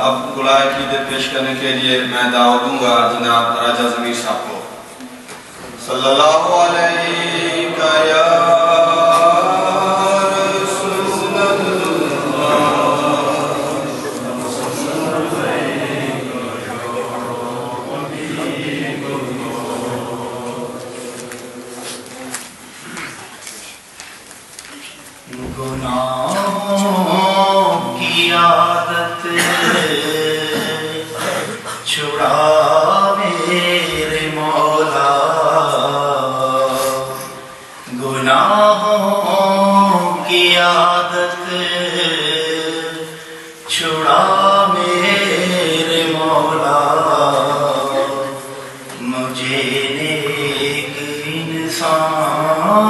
اب گلائے عقیدت پیش کرنے کے لیے میں دعوت دوں گا جناب راجہ ضمیر صاحب کو. صلی اللہ علیہ یا گناہوں کی عادت چھڑا میرے مولا، گناہوں کی عادت چھڑا میرے مولا، مجھے نیک انسان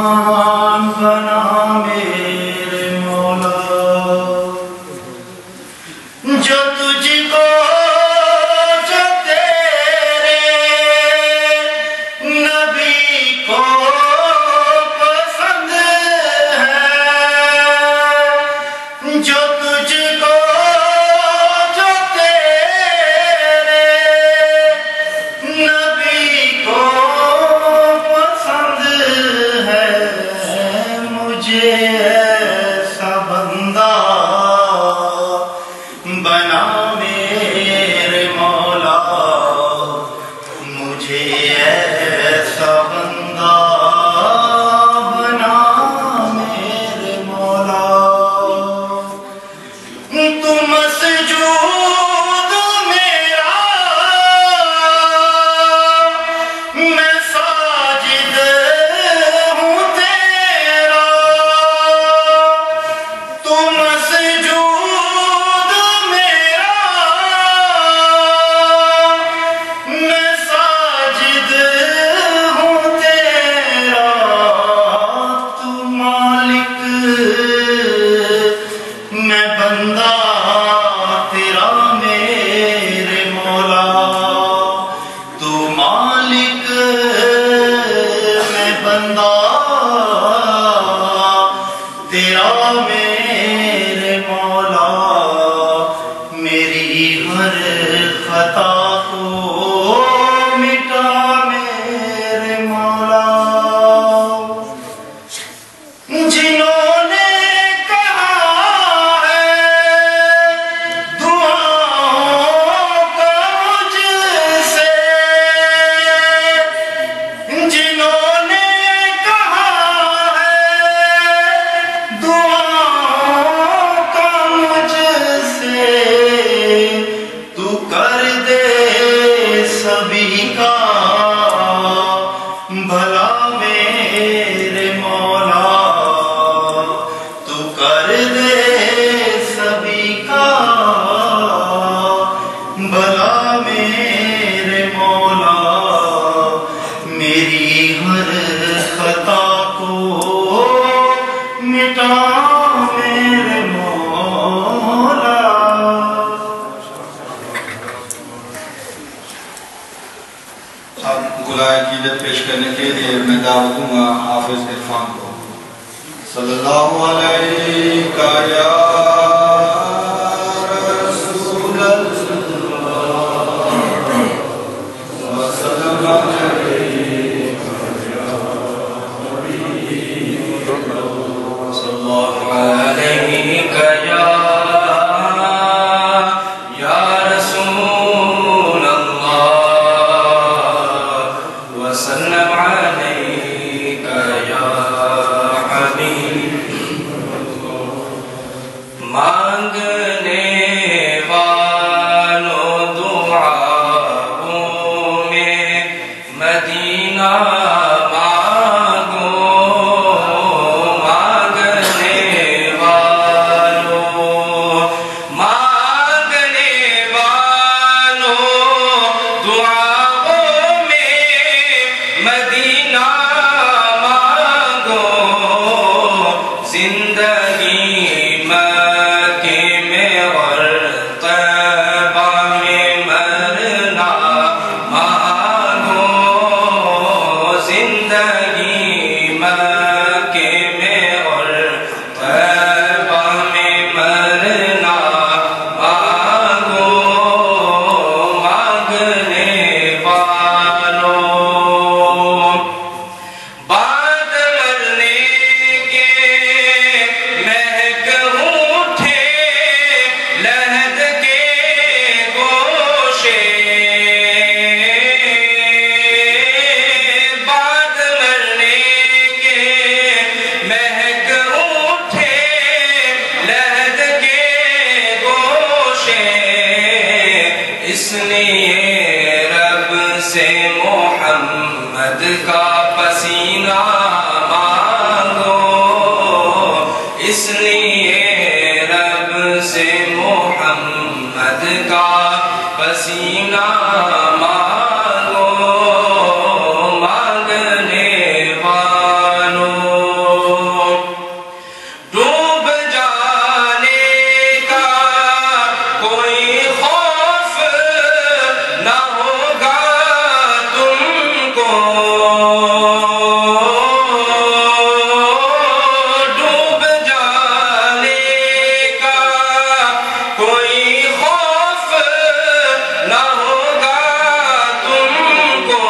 بنا میرے مولا، جو تجھ کو جو تیرے نبی کو پسند ہے، جو تجھ کو جو تیرے نبی کو پسند ہے، مجھے ایسا بندہ بنا میرے مولا، مجھے ایسا بندہ بنا میرے مولا، تو مسجود میرا میں ساجد ہوں تیرا، تو مسجود میں ساجد ہوں تیرا، تو مالک میں بندہ تیرا میرے مولا، تو مالک میں بندہ تیرا میرے مولا، میری ہر خطا کو مٹا میرے مولا، جنہوں نے کہا ہے دعاؤں کا مجھ سے، جنہوں نے کہا ہے دعاؤں کا مجھ سے، تو کر دے سبھی کا بھلا میرے مولا، تو کر دے سبھی کا بھلا میرے مولا، میری ہر خطا کو مٹا میرے مولا. اب گلائے عقیدت پیش کرنے کے لیے میں دعوت دوں گا حافظ عرفان کو. صلی اللہ علیہ یا رسول اللہ وسلم علیہ صلی اللہ علیہ یا رسول اللہ وسلم علیہ یا حبیب، ما لیے رب سے محمد کا پسینہ مانگو، اس لیے رب سے محمد کا پسینہ مانگو، مانگنے والوں ڈوب جانے کا کوئی خوف نہ ہوگا تم کو، ڈوب جانے کا کوئی خوف نہ ہوگا تم کو،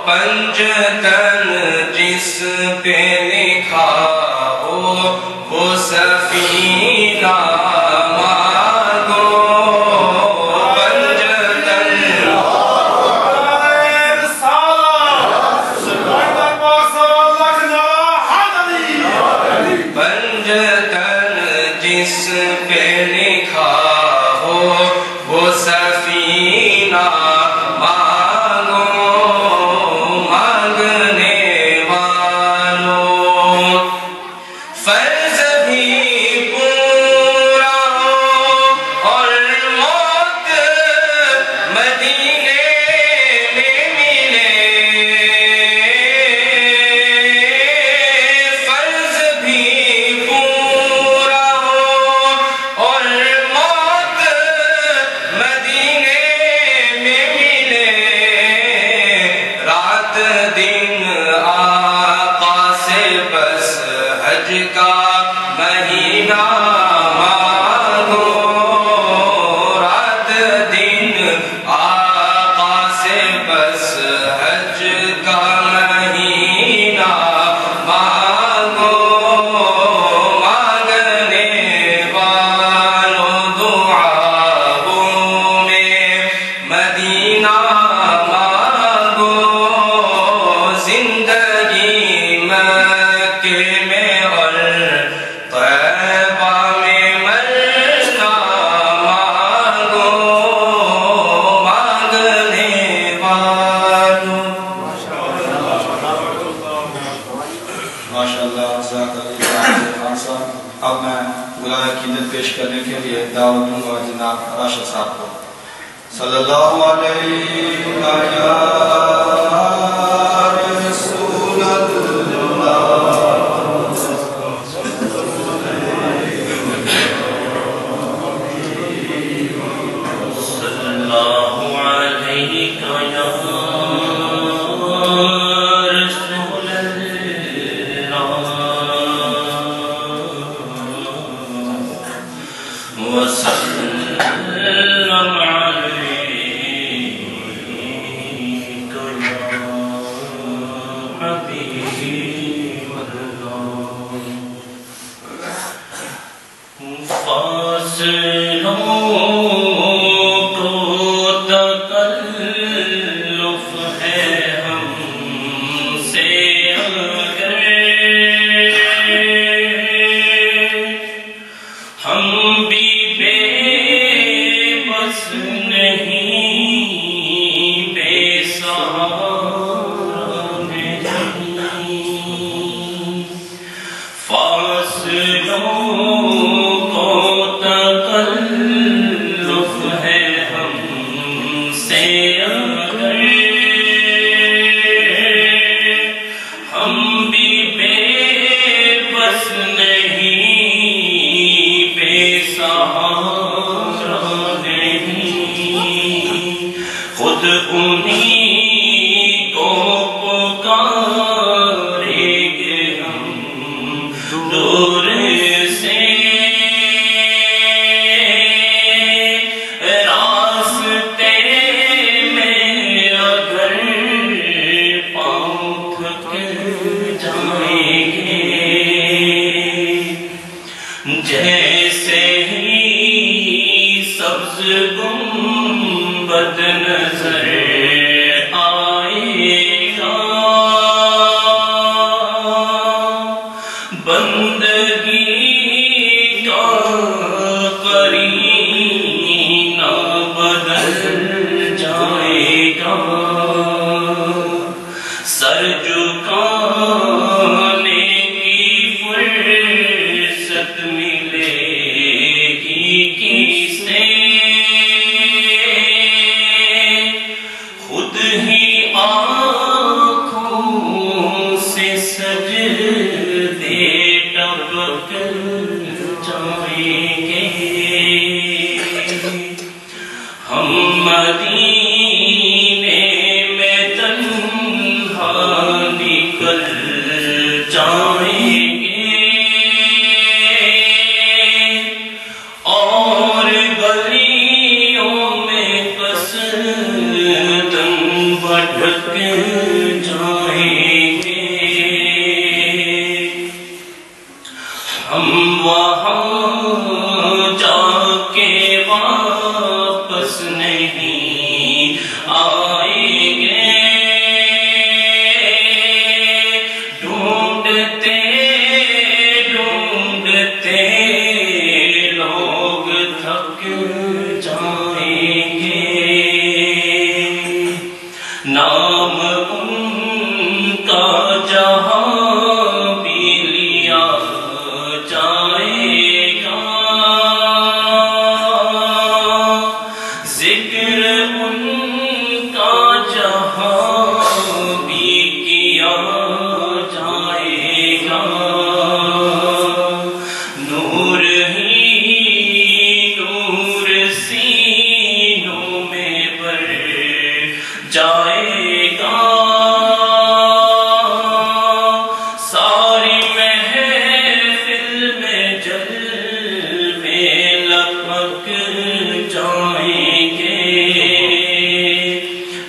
پنجتن جس پہ لکھا ہو وہ سفینہ مانگو، پنجتن پنجتن جس پہ لکھا ہو وہ سفینہ مانگو، مانگنے والوں فرض بھی پورا ہو اور موت مدینے میں ملے، فرض بھی پورا ہو اور موت مدینے میں ملے، رات دن آقا سے بس حج کا مہینہ مانگو، رات دن آقا سے بس حج کا مہینہ مانگو، مانگنے والوں دعاؤں میں مدینہ مانگو، زندگی مکے میں اور طیبہ میں مرنا مانگو، مانگنے والوں ماشاءاللہ جزاک اللہ خان صاحب۔ اب میں گلائے عقیدت پیش کرنے کے لیے دعوت دوں گا جناب راشد صاحب کو۔ صلی اللہ علیہ یا رسول اللہ، صلی اللہ علیہ یا رسول اللہ، وسلم علیک یا حبیب اللہ، فاصلوں کو تکلف ہے ہم سے اگر، ہم بھی بے بس نہیں، بے سہارا نہیں، فاصلوں کو تکلف ہے ہم سے اگر، ہم بھی بے بس نہیں، بے سہارا نہیں، خود انہی کو پکاریں گے ہم دور سے، راستے میں اگر پاؤں تھک جائیں گے، جیسے ہی سبز گنبد نظر آئے گا، بندگی کا قرینہ بدل ہم مدینے میں تنہا نکل جائیں گے اور گلیوں میں قصداً بھٹک جائیں گے ہم وہاں جا کے واپس نہیں آئیں گے ڈھونڈتے ڈھونڈتے لوگ تھک جائیں گے نام ان کا جہاں بھی لیا جائے گا ذکر ان کا جہاں بھی کیا جائے گا نور ہی نور سینوں میں بر جائے گا ساری محفل میں جلوے لپک جائیں گے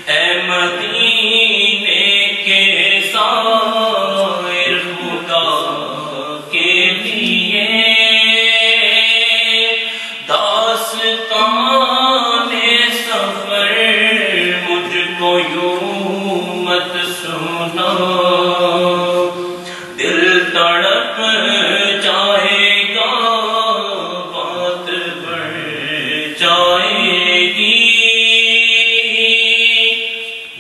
اے مدینے کے سائر خدا کے لیے داستان سفر مجھ کو یوں مت سنا دل تڑپ جائے گا بات بڑھ جائے گی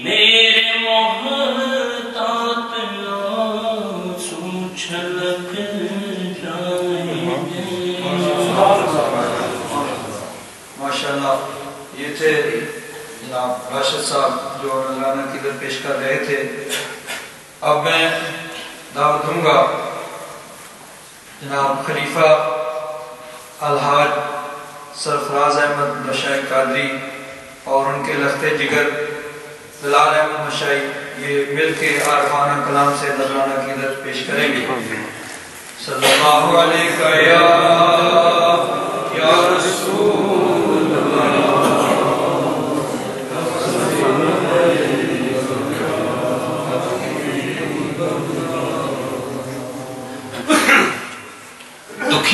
میرے محتاط آنسو چھلک جائیں گے ماشاءاللہ یہ تھے جناب راشد صاحب جو نذرانہ کی در پیش کر رہے تھے اب میں دعوت دوں گا جناب خلیفہ الحاج سرفراز احمد مشائی قادری اور ان کے لخت جگر بلال احمد مشائی یہ مل کے عارفانہ کلام سے نذرانہ کی در پیش کریں گے صلی اللہ علیہ یا رسول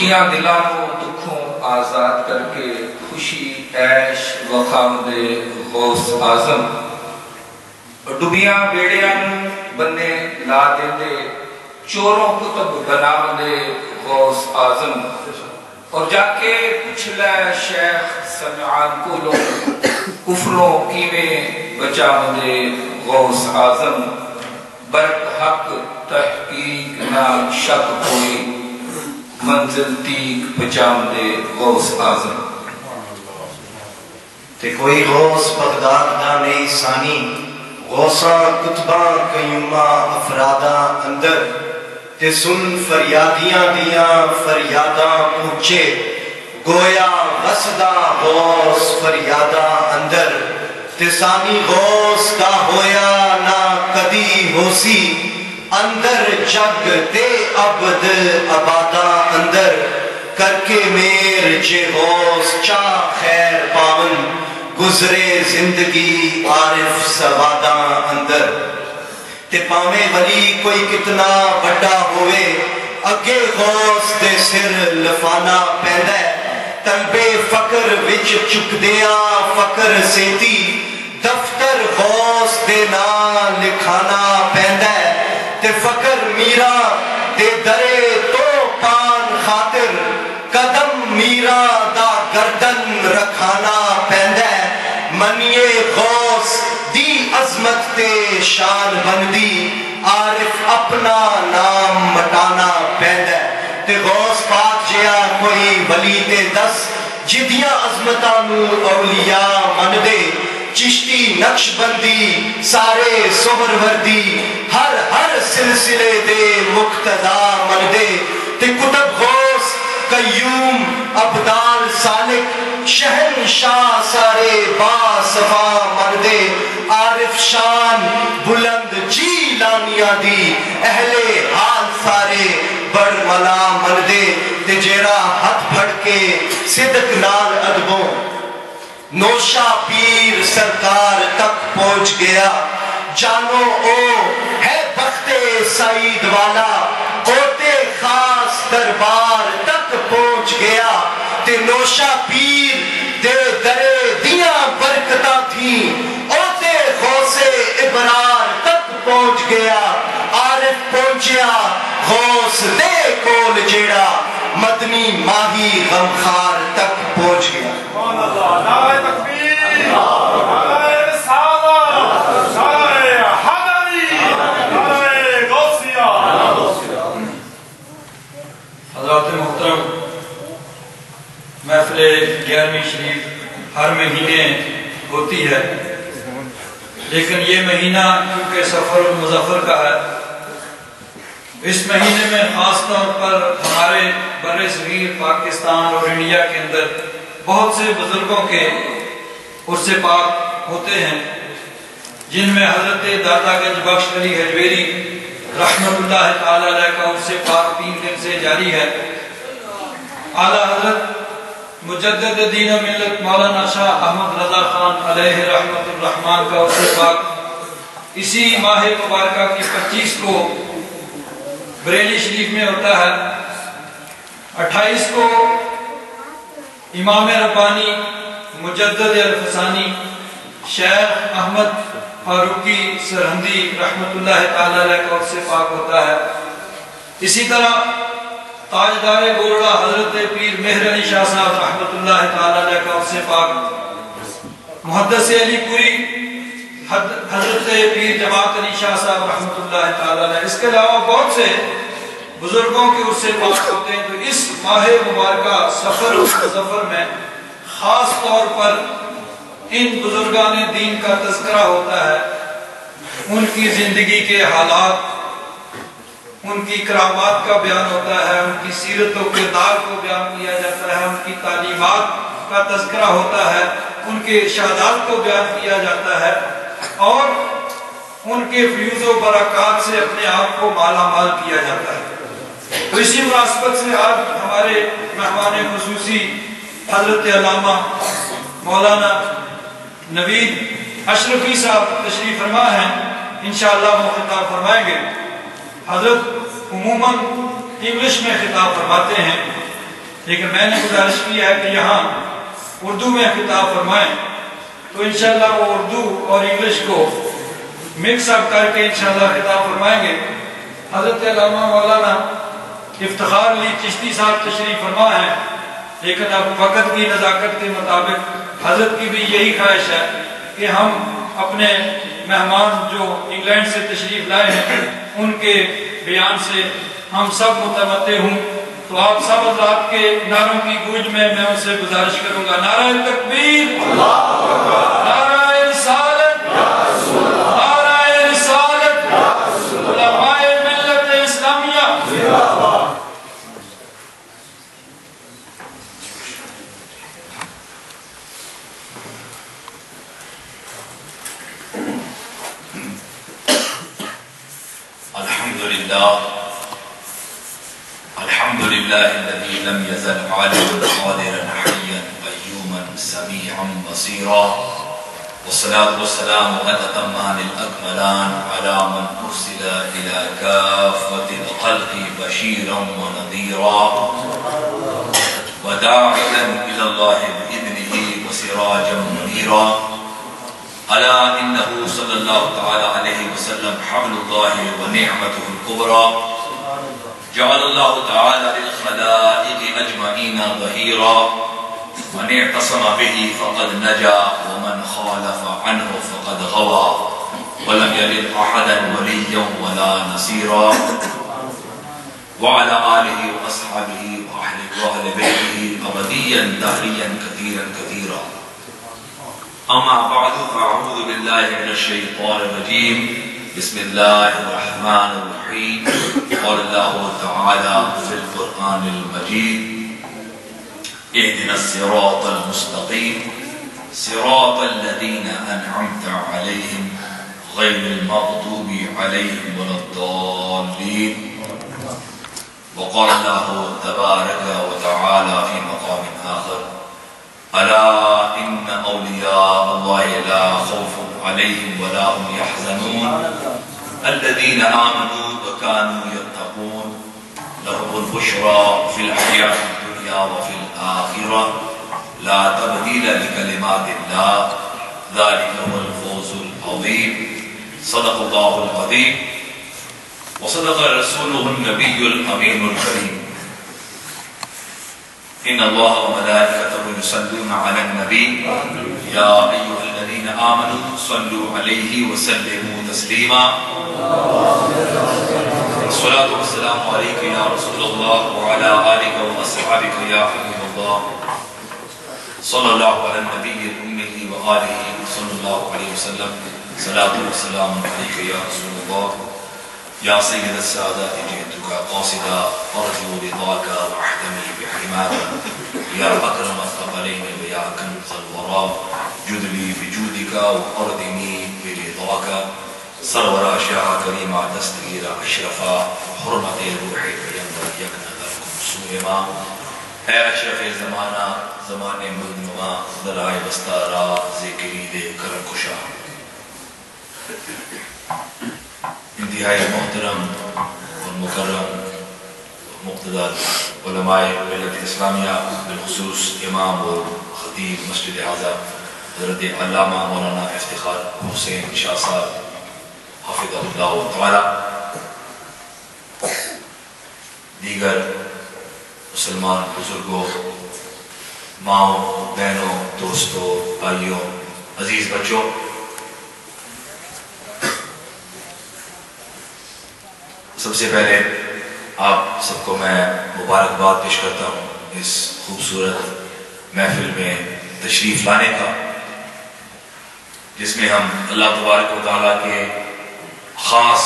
دکھیاں دلاں کو دکھوں آزاد کر کے خوشی عیش وخامد غوث آزم ڈبیاں بیڑیاں بنے لا دے دے چوروں کتب بنا دے غوث آزم اور جا کے پوچھ لے شیخ سمعان کو لو کفروں کیویں بچا دے غوث آزم برق حق تحقیق نہ شک کوئی منزل تیک بچام دے غوث آزم تے کوئی غوث بغداد دا نہیں ثانی غوثاں کتباں قیماں افراداں اندر تے سن فریادیاں دیاں فریاداں پوچھے گویا وسدا غوث فریاداں اندر تے ثانی غوث کا ہویا نہ کدی ہوسی اندر جگ تے عبد عبادہ اندر کر کے میر جے غوث چاہ خیر پاون گزرے زندگی عارف سوادہ اندر تے پاویں ولی کوئی کتنا بڑا ہوئے اگے غوث دے سر لفانا پیندہ تلبے فقر وچ چک دیا فقر سیتی دفتر غوث دے نا لکھانا پیندہ تے فقر میرا دے درے تو پان خاطر قدم میرا دا گردن رکھانا پیندہ منیے غوث دی عظمت تے شان بندی عارف اپنا نام مٹانا پیندہ تے غوث پاک جیا کوئی ولی تے دس جدیاں عظمتانو اولیاء من دے چشتی نقش بندی سارے سہر وردی ہر سلسلے دے مقتدا من دے تے کتب غوث قیوم ابدال سالک شہنشاہ سارے با صفا مردے عارف شان بلند جی لانیاں دی اہل حال سارے بڑ ملا مردے تے جیڑا ہاتھ پھڑ کے صدق نال ادبوں نوشا پیر سرکار تک پہنچ گیا جانو او ہے بخت سعید والا اوتے خاص دربار تک پہنچ گیا تے نوشا پیر دے درے دیاں برکتاں تھیں اوتے غوث ابرار تک پہنچ گیا عارف پہنچیا غوث دے کول جیڑا مدنی ماہی غمخار تک پہنچ گیا سبحان اللہ نعرہ تکبیر نعرہ رسالت نعرہ حیدری نعرہ غوثیہ حضرات محترم محفل 11ویں شریف ہر مہینے ہوتی ہے لیکن یہ مہینہ کیونکہ سفر المظفر کا ہے اس مہینے میں خاص طور پر ہمارے بر صغیر پاکستان اور انڈیا کے اندر بہت سے بزرگوں کے عرس پاک ہوتے ہیں جن میں حضرت داتا گنج بخش علی حجویری رحمت اللہ تعالی علیہ کا عرس پاک 3 دن سے جاری ہے اعلیٰ حضرت مجدد دین و ملت مولانا شاہ احمد رضا خان علیہ رحمت الرحمن کا عرس پاک اسی ماہ مبارکہ کی 25 کو بریلی شریف میں ہوتا ہے 28 کو امام ربانی مجدد الفسانی شیخ احمد فاروقی سرہندی رحمت اللہ تعالی علیہ کا عرس پاک ہوتا ہے اسی طرح تاجدار گورڑا حضرت پیر مہر علی شاہ صاحب رحمت اللہ تعالی علیہ کا عرس پاک محدث علی پوری حضرت پیر جماعت علی شاہ صاحب رحمت اللہ تعالی علیہ اس کے علاوہ بہت سے بزرگوں کے عرس پاک ہوتے ہیں تو اس ماہ مبارکہ سفر المظفر میں خاص طور پر ان بزرگان دین کا تذکرہ ہوتا ہے ان کی زندگی کے حالات ان کی کرامات کا بیان ہوتا ہے ان کی سیرت و کردار کو بیان کیا جاتا ہے ان کی تعلیمات کا تذکرہ ہوتا ہے ان کے ارشادات کو بیان کیا جاتا ہے اور ان کے فیوز و برکات سے اپنے آپ کو مالا مال کیا جاتا ہے تو اسی مناسبت سے آج ہمارے مہمان خصوصی حضرت علامہ مولانا نوید اشرفی صاحب تشریف فرما ہیں انشاءاللہ وہ خطاب فرمائیں گے حضرت عموماً انگلش میں خطاب فرماتے ہیں لیکن میں نے گزارش کی ہے کہ یہاں اردو میں خطاب فرمائیں تو انشاءاللہ وہ اردو اور انگلش کو مکس اپ کر کے انشاءاللہ خطاب فرمائیں گے حضرت علامہ مولانا افتخار علی چشتی صاحب تشریف فرما ہے لیکن اب وقت کی نزاکت کے مطابق حضرت کی بھی یہی خواہش ہے کہ ہم اپنے مہمان جو انگلینڈ سے تشریف لائے ہیں ان کے بیان سے ہم سب متمتع ہوں تو آپ سب حضرات کے نعروں کی گونج میں ان سے گزارش کروں گا نعرہ تکبیر نعرہ رسالت نعرہ رسالت علماء ملت اسلامیہ الحمد لله الذي لم يزل عالما قادرا حيا قيوما سميعا بصيرا والصلاة والسلام الأتمان الأكملان على من أرسل إلى كافة الخلق بشيرا ونذيرا وداعيا إلى الله بإذنه وسراجا منيرا ألا إنه صلى الله تعالى عليه وسلم حبل الله ونعمته الكبرى جعل الله تعالى للخلائق أجمعين ظهيرا من اعتصم به فقد نجا ومن خالف عنه فقد غوى ولم يلد أحدا وليا ولا نصيرا وعلى آله وأصحابه وأهل بيته أبديا دهريا كثيرا كثيرا أما بعد فأعوذ بالله من الشيطان الرجيم بسم الله الرحمن الرحيم قال الله تعالى في القرآن المجيد اهدنا الصراط المستقيم صراط الذين أنعمت عليهم غير المغضوب عليهم ولا الضالين. وقال الله تبارك وتعالى في مقام آخر: ألا إن أولياء الله لا خوف عليهم ولا هم يحزنون الذين آمنوا وكانوا يتقون لهم البشرى في الحياة الدنيا وفي الآخرة لا تبديل لكلمات الله ذلك هو الفوز العظيم. صدق الله العظيم وصدق رسوله النبي الأمين الكريم. إن الله وملائكته يصلون على النبي يا أيها الذين آمنوا صلوا عليه وسلموا تسليما. الصلاة والسلام عليك يا رسول الله وعلى آلك وأصحابك يا حبيب الله. صلى الله على النبي الأمي وآله صلى الله عليه وسلم. صلاة والسلام عليك يا رسول الله. يا سيد السادات جئتك قاصدا أرجو رضاك وأحتمي بحرماك يا أكرم الثقلين ويا كنز الورى جد لي بجودك وأردني برضاك. سرور أشياء كريمة تستغير أشرفا حرمة روحي فينبغي يكن لكم سوئما. اے اشرف زمانہ زمانے مردنما دلائے بستارا ذکری دے کرم کشا. انتہائی محترم اور مکرم مقتدر علماء ملت اسلامیہ بالخصوص امام اور خطیب مسجد اعظم حضرت علامہ مولانا افتخار حسین شاہ صاحب حافظ اللہ تعالی، دیگر مسلمان بزرگوں، ماؤں، بہنوں، دوستوں، بھائیوں، عزیز بچوں، سب سے پہلے آپ سب کو میں مبارکباد پیش کرتا ہوں اس خوبصورت محفل میں تشریف لانے کا، جس میں ہم اللہ تبارک و تعالیٰ کے خاص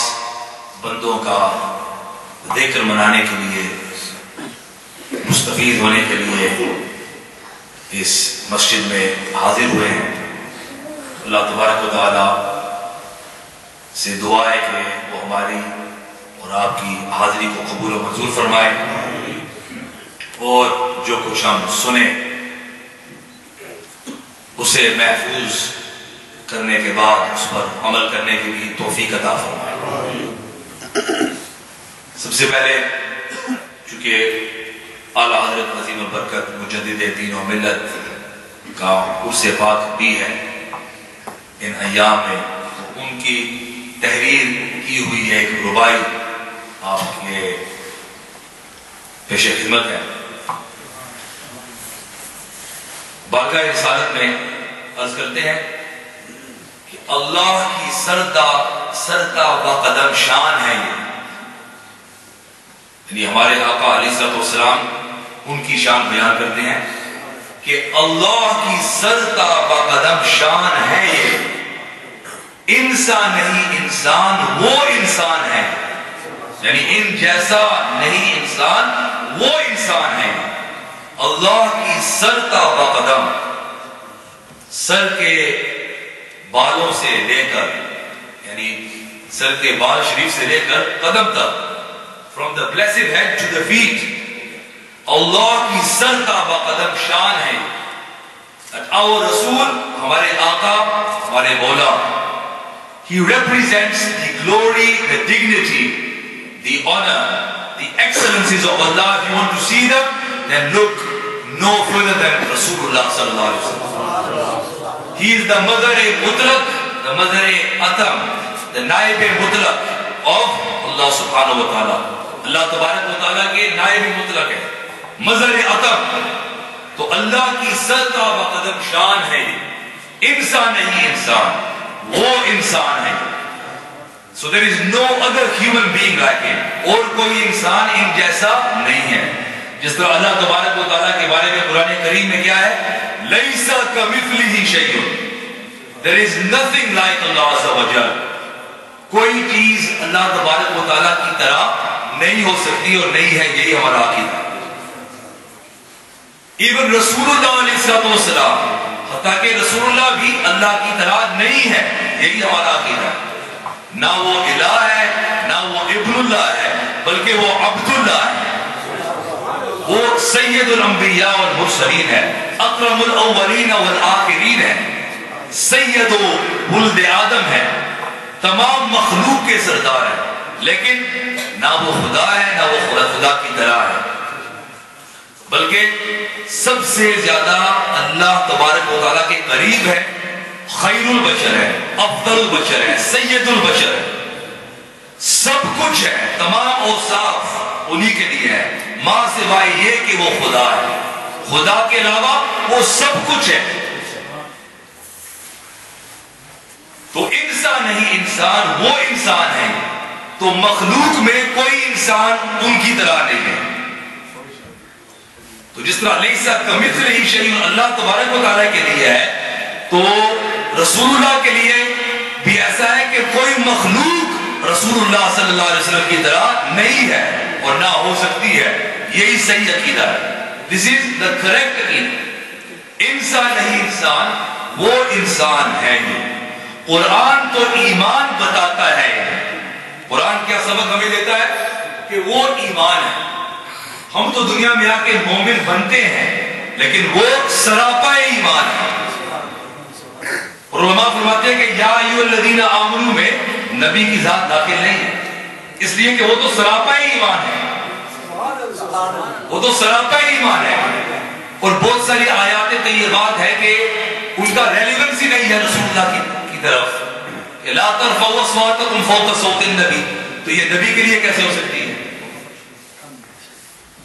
بندوں کا ذکر منانے کے لیے، مستفید ہونے کے لیے اس مسجد میں حاضر ہوئے ہیں. اللہ تبارک و تعالیٰ سے دعا ہے کہ وہ ہماری اور آپ کی حاضری کو قبول و منظور فرمائے، اور جو کچھ ہم سنیں اسے محفوظ کرنے کے بعد اس پر عمل کرنے کی بھی توفیق عطا فرمائے. سب سے پہلے چونکہ اعلیٰ حضرت عظیم البرکت مجدد دین و ملت کا عرص پاک بھی ہے ان ایام میں، ان کی تحریر کی ہوئی ایک ربائی آپ کے پیش خدمت ہے. بارگاہ رسالت میں عرض کرتے ہیں کہ اللہ کی سرتا و قدم شان ہے یہ، یعنی ہمارے آقا علیہ السلام ان کی شان بیان کرتے ہیں کہ اللہ کی سرتا و قدم شان ہے یہ، انسان نہیں انسان وہ انسان ہے، یعنی ان جیسا نہیں انسان وہ انسان ہے. اللہ کی سرتا و قدم، سر کے بالوں سے لے کر، یعنی سر کے بال شریف سے لے کر قدم تک، from the blessed head to the feet، اللہ کی سرتا و قدم شان ہے. اور رسول ہمارے آقا ہمارے مولا، he represents the glory, the dignity, the honor, the excellencies of Allah. If you want to see them, then look no further than Rasulullah sallallahu alaihi wasallam. He is the Mazhar-e-Mutlaq, the Mazhar-e-Atam, the Naib-e-Mutlaq of Allah subhanahu wa ta'ala. اللہ تبارک و تعالیٰ کے نائب مطلق ہے، مظہر-ے-عطم. تو اللہ کی سرتا و قدم شان ہے، انسان نہیں انسان وہ انسان ہے. So there is no other human being like him. اور کوئی انسان ان جیسا نہیں ہے. جس طرح اللہ تبارک و تعالیٰ کے بارے میں قرآن کریم میں کیا ہے؟ لَيْسَ كَمِثْلِهِ شَيْءٌ. There is nothing like Allah Azza wa Jal. کوئی چیز اللہ تبارک و تعالیٰ کی طرح نہیں ہو سکتی اور نہیں ہے، یہی ہمارا عقیدہ. ایون رسول اللہ علیہ السلام، حتیٰ کہ رسول اللہ بھی اللہ کی طرح نہیں ہے، یہی ہمارا عقیدہ ہے۔ نہ وہ الہ ہے، نہ وہ ابن اللہ ہے، بلکہ وہ عبد اللہ ہے۔ وہ سید الانبیاء والمرسلین ہے، اکرم الاولین والآخرین ہے، سید ولد آدم ہے، تمام مخلوق کے سردار ہے، لیکن نہ وہ خدا ہے، نہ وہ خدا کی طرح ہے، بلکہ سب سے زیادہ اللہ تبارک و تعالیٰ کے قریب ہے، خیر البشر ہے، افضل البشر ہے، سید البشر ہے، سب کچھ ہے، تمام اوصاف انہی کے لیے ہے، ماں سوائے یہ کہ وہ خدا ہے، خدا کے علاوہ وہ سب کچھ ہے۔ تو انسان نہیں، انسان وہ انسان ہے، تو مخلوق میں کوئی انسان ان کی طرح نہیں ہے۔ تو جس طرح لیسا کمثلہ شیء اللہ تبارک و تعالیٰ کے لیے ہے، تو رسول اللہ کے لیے بھی ایسا ہے کہ کوئی مخلوق رسول اللہ صلی اللہ علیہ وسلم کی طرح نہیں ہے اور نہ ہو سکتی ہے۔ یہی صحیح عقیدہ ہے، دس از دا کریکٹ عقیدہ۔ انسان نہیں، انسان وہ انسان ہے۔ قرآن تو ایمان بتاتا ہے، قرآن کیا سبق ہمیں دیتا ہے کہ وہ ایمان ہے۔ ہم تو دنیا میں آ کے مومن بنتے ہیں، لیکن وہ سراپا ایمان ہے۔ اور علماء فرماتے ہیں کہ یا ایھا الذین آمنوا میں نبی کی ذات داخل نہیں ہے، اس لیے کہ وہ تو سراپا ایمان ہے، وہ تو سراپا ایمان ہے۔ اور بہت ساری آیات طیبات ہے کہ ان کا ریلیونس ہی نہیں ہے رسول اللہ کی طرف۔ لا ترفعوا اصواتکم فوق صوت النبی، تو یہ نبی کے لیے کیسے ہو سکتی ہے؟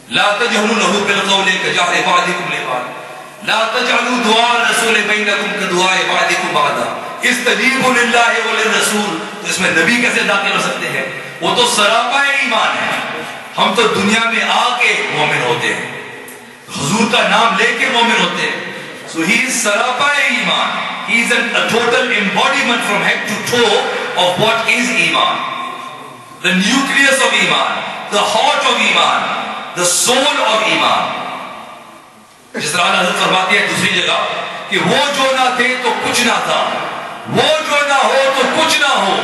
لا تجهروا له بالقول كجهر بعضكم لبعض لا تجعلوا دعاء الرسول بينكم كدعاء بعضكم بعضا استجیبوا للہ وللرسول۔ تو اس میں نبی کیسے داخل ہو سکتے ہیں؟ وہ تو سراپا ایمان ہے۔ ہم تو دنیا میں آ کے مومن ہوتے ہیں، حضور کا نام لے کے مومن ہوتے ہیں۔ So he is سراپا ایمان، he is a total embodiment from head to toe of what is ایمان، the nucleus of ایمان، the heart of ایمان، the soul of ایمان۔ جس طرح حضرت فرماتے ہیں دوسری جگہ کہ وہ جو نہ تھے تو کچھ نہ تھا، وہ جو نہ ہو تو کچھ نہ ہو،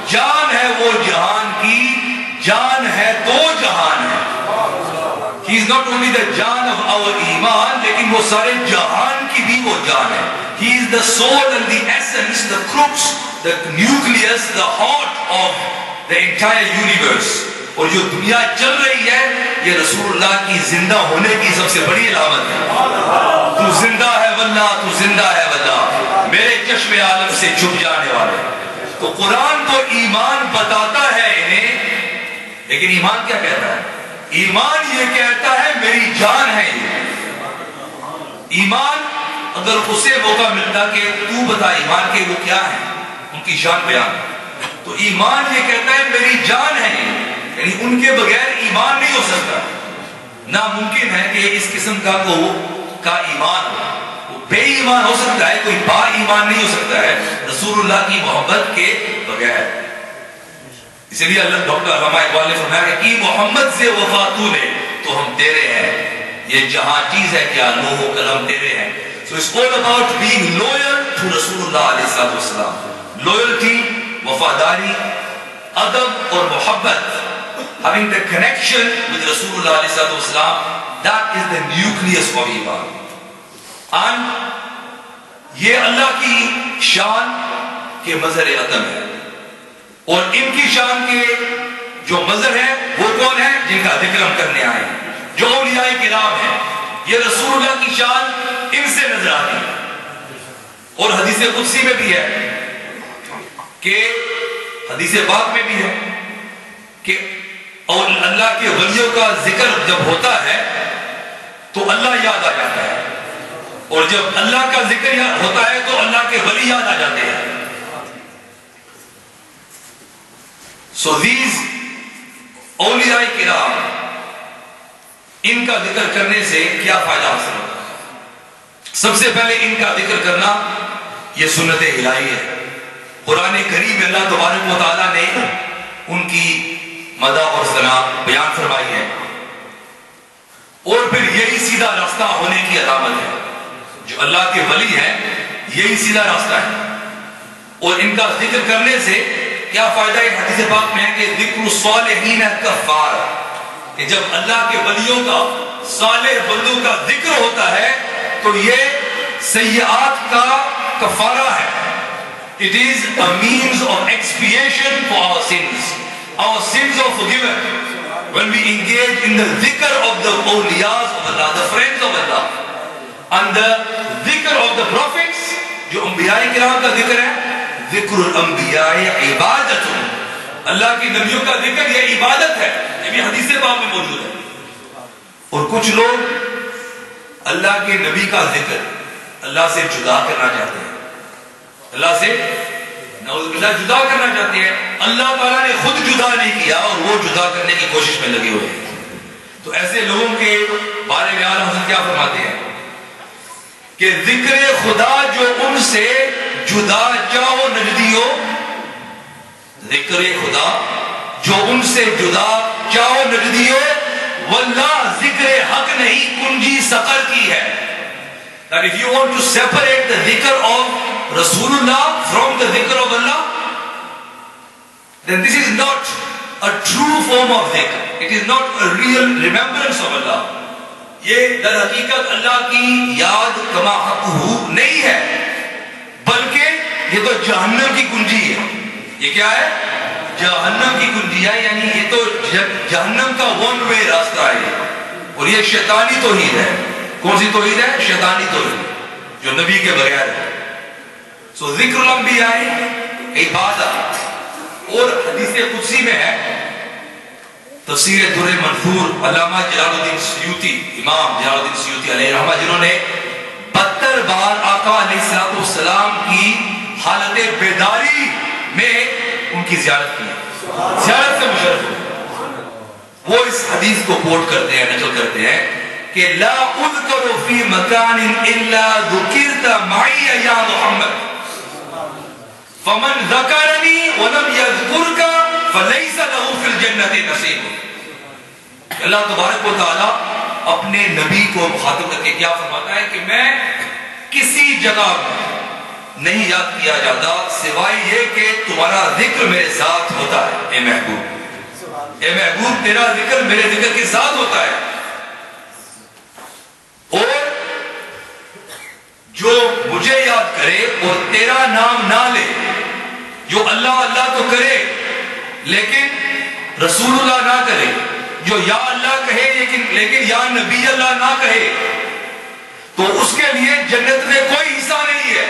جان ہے وہ جہان کی، جان ہے تو جہان ہے۔ He is not only the John of our ایمان، لیکن وہ سارے جہان کی بھی وہ جان ہے۔ He is the soul and the essence, the crux, the nucleus, the heart of the entire universe۔ اور جو دنیا چل رہی ہے یہ رسول اللہ کی زندہ ہونے کی سب سے بڑی علامت ہے۔ تو زندہ ہے واللہ، تو زندہ ہے واللہ، میرے چشم عالم سے چھپ جانے والے۔ تو قرآن تو ایمان بتاتا ہے انہیں، لیکن ایمان کیا کہتا ہے؟ ایمان یہ کہتا ہے میری جان ہے یہ۔ ایمان اگر اسے موقع ملتا کہ تو بتا ایمان کے وہ کیا ہے، ان کی شان بیان، تو ایمان یہ کہتا ہے میری جان ہے یہ، یعنی ان کے بغیر ایمان نہیں ہو سکتا۔ ناممکن ہے کہ اس قسم کا ایمان ہو، وہ بے ایمان ہو سکتا ہے، کوئی با ایمان نہیں ہو سکتا ہے رسول اللہ کی محبت کے بغیر۔ اس لیے اللہ ڈاکٹر علامہ اقبال نے فرمایا کہ محمد سے وفا تو نے تو ہم تیرے ہیں، یہ جہاں چیز ہے کیا لوح و قلم تیرے ہیں۔ So it's all about being loyal to رسول اللہ علیہ السلام، loyalty، وفاداری، ادب اور محبت، having the connection with Rasulullah alayhi wasallam, that is the nucleus of iman. And یہ اللہ کی شان کے مظہر عظم ہے، اور ان کی شان کے جو مظہر ہے وہ کون ہے؟ جن کا ذکر ہم کرنے آئے ہیں، جو اولیاء کرام ہیں۔ یہ رسول اللہ کی شان ان سے نظر آتی ہے، اور حدیث قدسی میں بھی ہے کہ حدیث پاک میں بھی ہے کہ اور اللہ کے ولیوں کا ذکر جب ہوتا ہے تو اللہ یاد آ جاتا ہے، اور جب اللہ کا ذکر ہوتا ہے تو اللہ کے ولی یاد آ جاتے ہیں۔ So these اولیاء کرام، ان کا ذکر کرنے سے کیا فائدہ حاصل ہوتا ہے؟ سب سے پہلے ان کا ذکر کرنا یہ سنت الہی ہے۔ قرآن کریم میں اللہ تبارک و تعالیٰ نے ان کی مدح اور ثنا بیان فرمائی ہے۔ اور پھر یہی سیدھا راستہ ہونے کی علامت ہے. جو اللہ کے ولی ہیں یہی سیدھا راستہ ہے. اور ان کا ذکر کرنے سے کیا فائدہ ہے؟ حدیث پاک میں ہے کہ ذکر الصالحین کفار، کہ جب اللہ کے ولیوں کا، صالح بندوں کا ذکر ہوتا ہے تو یہ سیئات کا کفارہ ہے. It is a means of expiation for our sins. Our sins are forgiven when we engage in the dhikr of the awliyas of Allah, the friends of Allah, and the dhikr of the prophets. جو انبیاء کرام کا ذکر ہے، ذکر الانبیاء عبادت، اللہ کی نبیوں کا ذکر یہ عبادت ہے. یہ بھی حدیث پاک میں موجود ہے. اور کچھ لوگ اللہ کے نبی کا ذکر اللہ سے جدا کرنا چاہتے ہیں، اللہ سے نعوذ باللہ جدا کرنا چاہتے ہیں. اللہ تعالیٰ نے خود جدا نہیں کیا اور وہ جدا کرنے کی کوشش میں لگے ہوئے ہیں. تو ایسے لوگوں کے بارے میں اعلیٰ حضرت کیا فرماتے ہیں کہ ذکر خدا جو ان سے جدا چاہو نجدیو، ذکر خدا جو ان سے جدا چاہو نجدیو، واللہ ذکر حق نہیں کنجی سقر کی ہے. That if you want to separate the dhikr of Rasulullah from the dhikr of Allah, then this is not a true form of dhikr. It is not a real remembrance of Allah. یہ در حقیقت اللہ کی یاد کما حقہ نہیں ہے، بلکہ یہ تو جہنم کی کنجی ہے. یہ کیا ہے؟ جہنم کی کنجی ہے. یعنی یہ تو جہنم کا ون وے راستہ ہے، اور یہ شیطانی توحید ہے. کون سی توحید ہے؟ شیطانی توحید جو نبی کے بغیر ہے. سو ذکر الانبیاء عبادت. اور حدیث قدسی میں ہے، تفسیر در منثور علامہ جلال الدین سیوطی، امام جلال الدین سیوطی علیہ رحمہ، جنہوں نے 72 بار آقا علیہ السلام کی حالت بیداری میں ان کی زیارت کی، زیارت سے مشرف ہوئے. وہ اس حدیث کو کوٹ کرتے ہیں، نقل کرتے ہیں کہ لا اذکر فی مکان الا ذکرت معی یا محمد فمن ذکرنی ولم یذکرک فلیس له فی الجنت نصیب. اللہ تبارک و تعالی اپنے نبی کو مخاطب کر کے کیا فرماتا ہے کہ میں کسی جگہ نہیں یاد کیا جاتا سوائے یہ کہ تمہارا ذکر میرے ساتھ ہوتا ہے. اے محبوب، اے محبوب، تیرا ذکر میرے ذکر کے ساتھ ہوتا ہے. اور جو مجھے یاد کرے اور تیرا نام نہ لے، جو اللہ اللہ تو کرے لیکن رسول اللہ نہ کرے، جو یا اللہ کہے لیکن یا نبی اللہ نہ کہے، تو اس کے لیے جنت میں کوئی حصہ نہیں ہے.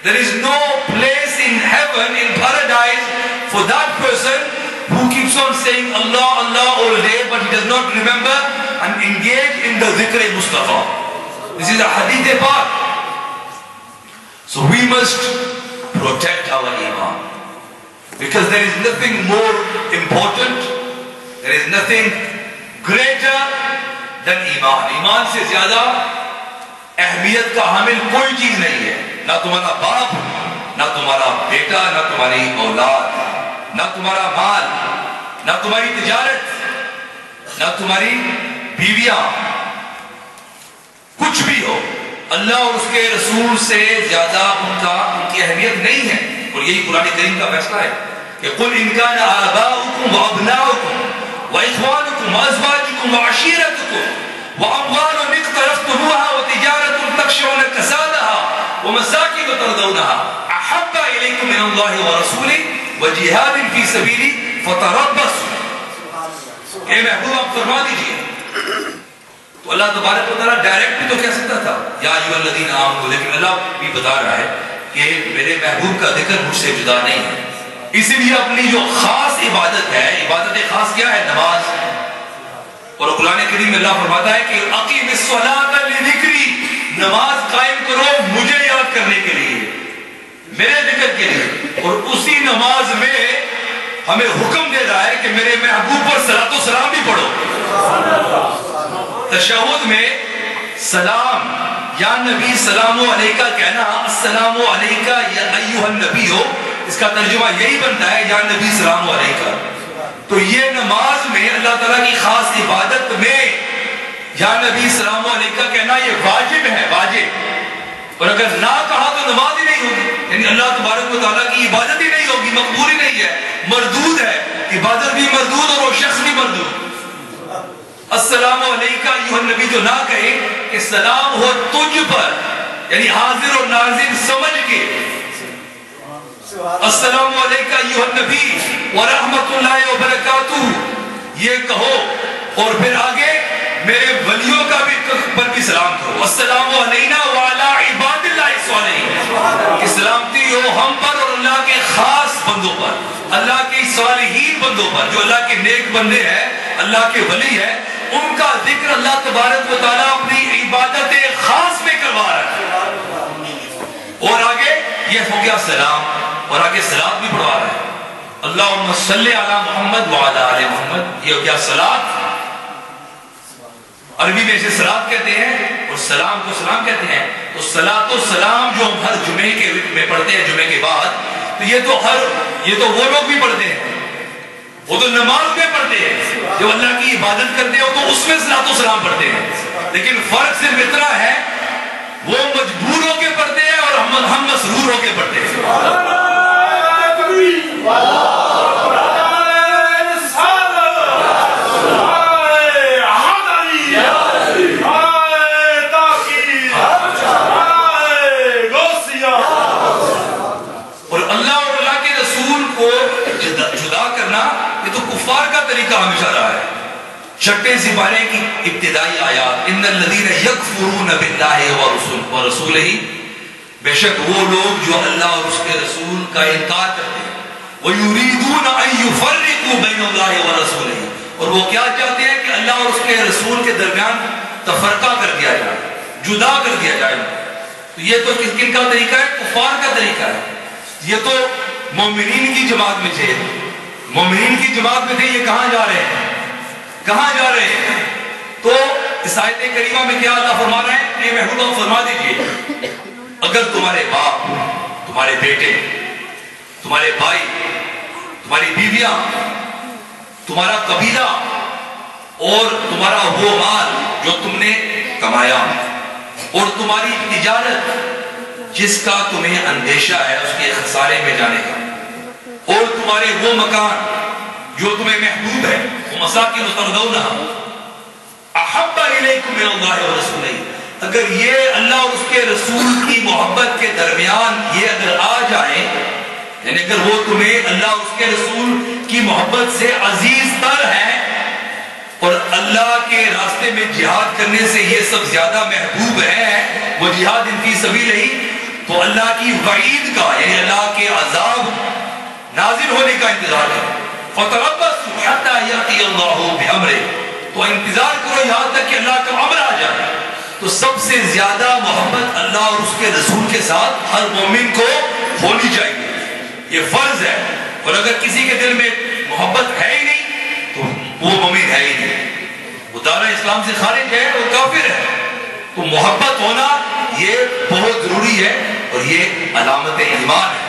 There is no place in heaven, in paradise for that person who keeps on saying Allah, Allah all day, but he does not remember and engage in the dhikr Mustafa. This is a hadith part. So we must protect our iman, because there is nothing more important, there is nothing greater than iman. ایمان سے زیادہ اہمیت کا حامل کوئی چیز نہیں ہے. نہ تمہارا باپ، نہ تمہارا بیٹا، نہ تمہاری اولاد، نہ تمہارا مال، نہ تمہاری تجارت، نہ تمہاری بیویاں، کچھ بھی ہو، اللہ اور اس کے رسول سے زیادہ ان کی اہمیت نہیں ہے. اور یہی قرآن کریم کا فیصلہ ہے کہ قل ان کان آباؤکم وابناؤکم واخوانکم وازواجکم وعشیرتکم واموال اقترفتموها وتجارة تخشون کسادها ومساکن ترضونها احب الیکم من اللہ ورسولہ وجہاد فی سبیلہ فتربصوا. اے محبوب آپ فرما دیجئے. تو اللہ تبارک و تعالیٰ ڈائریکٹ بھی تو کہہ سکتا تھا یا ایھا الذین آمنوا، لیکن اللہ بھی بتا رہا ہے کہ میرے محبوب کا ذکر مجھ سے جدا نہیں ہے. اسی لیے اپنی جو خاص عبادت ہے، عبادت خاص کیا ہے؟ نماز. اور قرآن کریم میں اللہ فرماتا ہے کہ اقیم الصلاۃ لذکری، نماز قائم کرو مجھے یاد کرنے کے لیے، میرے ذکر کے لیے. اور اسی نماز میں ہمیں حکم دے رہا ہے کہ میرے محبوب پر صلاۃ و سلام بھی پڑھو. تشہد میں سلام یا نبی سلام علیکہ کہنا، السلام علیکہ یا ایھا النبی ہو، اس کا ترجمہ یہی بنتا ہے یا نبی سلام علیکہ. تو یہ نماز میں اللہ تعالیٰ کی خاص عبادت میں یا نبی السلام علیکہ کہنا یہ واجب ہے، واجب، اور اگر نہ کہا تو نماز ہی نہیں ہوگی، یعنی اللہ تبارک و تعالیٰ کی عبادت ہی نہیں ہوگی، مقبول ہی نہیں ہے، مردود ہے، عبادت بھی مردود اور وہ شخص بھی مردود۔ السلام علیکہ ایھا النبی جو نہ کہے کہ سلام ہو تجھ پر، یعنی حاضر اور ناظر سمجھ کے، السلام علیکہ ایھا النبی ورحمۃ اللہ وبرکاتہ یہ کہو، اور پھر آگے میرے ولیوں کا بھی پر بھی سلام کرو، السلام علینا وعلی عباد اللہ الصالحین، کہ سلامتی ہو ہم پر اور اللہ کے خاص بندوں پر، اللہ کے صالحین بندوں پر، جو اللہ کے نیک بندے ہیں، اللہ کے ولی ہیں، ان کا ذکر اللہ تبارک و تعالیٰ اپنی عبادت خاص میں کروا رہا ہے۔ اور آگے یہ ہو گیا سلام، اور آگے صلاۃ بھی پڑھوا رہا ہے، اللہم صلی علی محمد وعلی آل محمد، یہ ہو گیا صلاۃ۔ عربی میں اسے صلاۃ کہتے ہیں اور سلام کو سلام کہتے ہیں۔ تو صلاۃ و سلام جو ہم ہر جمعے کے میں پڑھتے ہیں، جمعے کے بعد، تو یہ تو وہ لوگ بھی پڑھتے ہیں، وہ تو نماز میں پڑھتے ہیں، جو اللہ کی عبادت کرتے ہو تو اس میں صلاۃ و سلام پڑھتے ہیں، لیکن فرق صرف اتنا ہے وہ مجبور ہو کے پڑھتے ہیں اور ہم مسرور ہو کے پڑھتے ہیں۔ ہمیشہ رہا ہے۔ چھٹے سپارے کی ابتدائی آیات، ان الذین یکفرون باللہ ورسولہ، بے شک وہ لوگ جو اللہ اور اس کے رسول کا انکار کرتے ہیں، وَيُرِيدُونَ أَن يُفَرِّقُوا بَيْنَ اللَّهِ وَرَسُولِهِ، اور وہ کیا چاہتے ہیں کہ اللہ اور اس کے رسول کے درمیان تفرقہ کر دیا جائے، جدا کر دیا جائے۔ تو یہ تو کن کا طریقہ ہے؟ کفار کا طریقہ ہے۔ یہ تو مومنین کی جماعت میں تھے، مومنین کی جماعت میں تھے، یہ کہاں جا رہے ہیں؟ کہاں جا رہے ہیں؟ تو اس آیت کریمہ میں کیا اللہ فرما رہے ہیں؟ یہ محبوب فرما دیجئے، اگر تمہارے باپ، تمہارے بیٹے، تمہارے بھائی، تمہاری بیویاں، تمہارا قبیلہ اور تمہارا وہ مال جو تم نے کمایا اور تمہاری تجارت جس کا تمہیں اندیشہ ہے اس کے خسارے میں جانے کا، اور تمہارے وہ مکان جو تمہیں محبوب ہے، وَمَسَاكِنُ تَرْضَوْنَهَا أَحَبَّ إِلَيْكُم مِّنَ اللَّهِ وَرَسُولِهِ، اگر یہ اللہ اور اس کے رسول کی محبت کے درمیان یہ اگر آ جائیں، یعنی اگر وہ تمہیں اللہ اور اس کے رسول کی محبت سے عزیز تر ہے اور اللہ کے راستے میں جہاد کرنے سے یہ سب زیادہ محبوب ہے، وہ جہاد ان کی سبیل ہی، تو اللہ کی وعید کا یعنی اللہ کے عذاب نازل ہونے کا انتظار کرو، فَتَرَبَّصُوا حَتَّى يَأْتِيَ اللَّهُ بِأَمْرِهِ، تو انتظار کرو یہاں تک کہ اللہ کا امر آ جائے۔ تو سب سے زیادہ محبت اللہ اور اس کے رسول کے ساتھ ہر مومن کو ہونی چاہیے، یہ فرض ہے، اور اگر کسی کے دل میں محبت ہے ہی نہیں تو وہ مومن ہے ہی نہیں، وہ دائرہ اسلام سے خارج ہے، وہ کافر ہے۔ تو محبت ہونا یہ بہت ضروری ہے اور یہ علامت ایمان ہے۔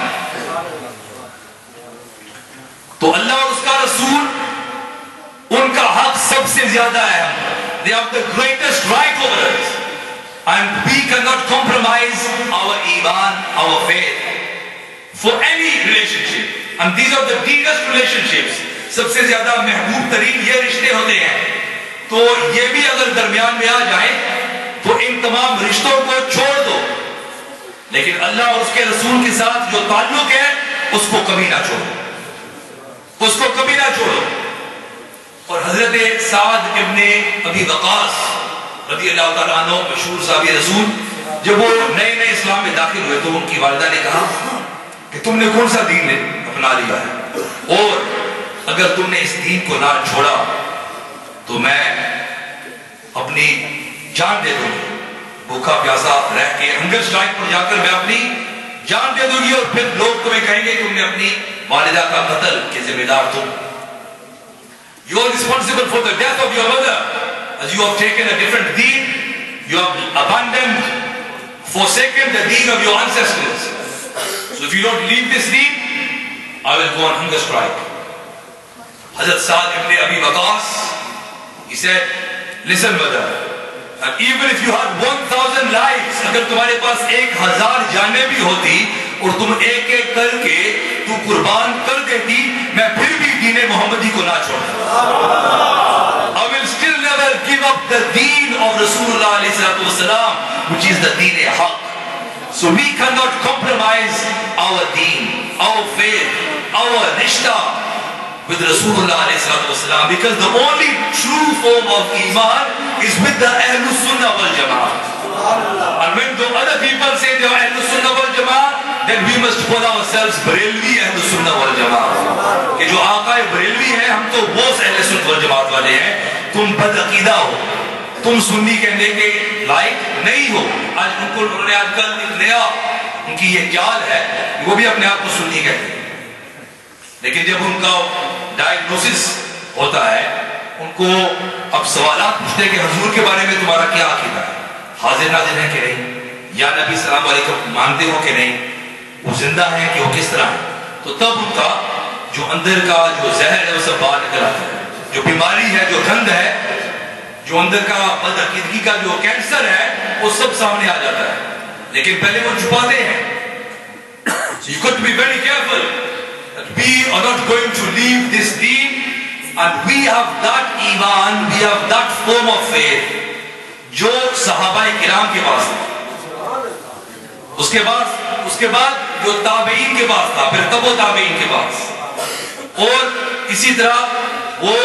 تو اللہ اور اس کا رسول ان کا حق سب سے زیادہ ہے، they have the greatest right over us and we cannot compromise our iman, our faith for any relationship, and these are the dearest relationships، سب سے زیادہ محبوب ترین یہ رشتے ہوتے ہیں۔ تو یہ بھی اگر درمیان میں آ جائیں تو ان تمام رشتوں کو چھوڑ دو، لیکن اللہ اور اس کے رسول کے ساتھ جو تعلق ہے اس کو کبھی نہ چھوڑو، اس کو کبھی نہ چھوڑو۔ اور حضرت سعد ابن ابی وقاص رضی اللہ تعالیٰ عنہ، مشہور صحابی رسول، جب وہ نئے نئے اسلام میں داخل ہوئے تو ان کی والدہ نے کہا کہ تم نے کون سا دین اپنا لیا ہے، اور اگر تم نے اس دین کو نہ چھوڑا تو میں اپنی جان دے دوں گی، بھوکا پیاسا رہ کے ہنگر سٹرائک پر جا کر میں اپنی جان دے دوں گی، اور پھر لوگ تمہیں کہیں گے تم نے اپنی والدہ کا قتل کے ذمہ دار تم، you are responsible for the death of your mother, as you have taken a different deen, you have abandoned, forsaken the deen of your ancestors. So if you don't leave this deen, I will go on hunger strike. Hazrat Sa'd ibn Abi Waqqas, he said, listen mother, And even if you had 1000 lives, اگر تمہارے پاس 1000 جانیں بھی ہوتی اور تم ایک ایک کر کے تو قربان کر دیتی، میں پھر بھی دین محمدی کو نہ چھوڑتا. I will still never give up the deen of Rasulullah alayhi salatu wasalam, which is the deen haq. So we cannot compromise our deen, our faith, our rishta with Rasulullah alayhi salatu wasalam, because the only true form of iman is with the Ahlul Sunnah wal Jama'ah. And when the other people say they are Ahlul Sunnah wal Jama'ah, then we must call ourselves Barelvi Ahlul Sunnah wal Jama'ah. کہ جو آقا بریلوی ہے ہم تو وہ اہل سنت والجماعت والے ہیں. تم بدعقیدہ ہو, تم سنی کہنے کے لائق نہیں ہو. آج انہوں نے آج کل ایک نیا ان کی یہ چال ہے, وہ بھی اپنے آپ کو سنی کہتے ہیں, لیکن جب ان کا ڈائگنوسس ہوتا ہے ان کو اب سوالات پوچھتے ہیں کہ حضور کے بارے میں تمہارا کیا عقیدہ ہے, حاضر ناظر ہے کہ نہیں, یا نبی السلام علیکم مانتے ہو کہ نہیں, وہ زندہ ہے کہ وہ کس طرح ہے, تو تب ان کا جو اندر کا جو زہر ہے وہ سب باہر نکل آتا ہے, جو بیماری ہے, جو گند ہے, جو اندر کا بدعقیدگی کا جو کینسر ہے وہ سب سامنے آ جاتا ہے, لیکن پہلے وہ چھپاتے ہیں. So you got to be very careful that we are not going to leave this deen, and we have that iman, we have that form of faith جو صحابہ کرام کے پاس تھا, اس کے بعد جو تابعین کے پاس تھا, پھر تبو تابعین کے پاس, اور اسی طرح وہ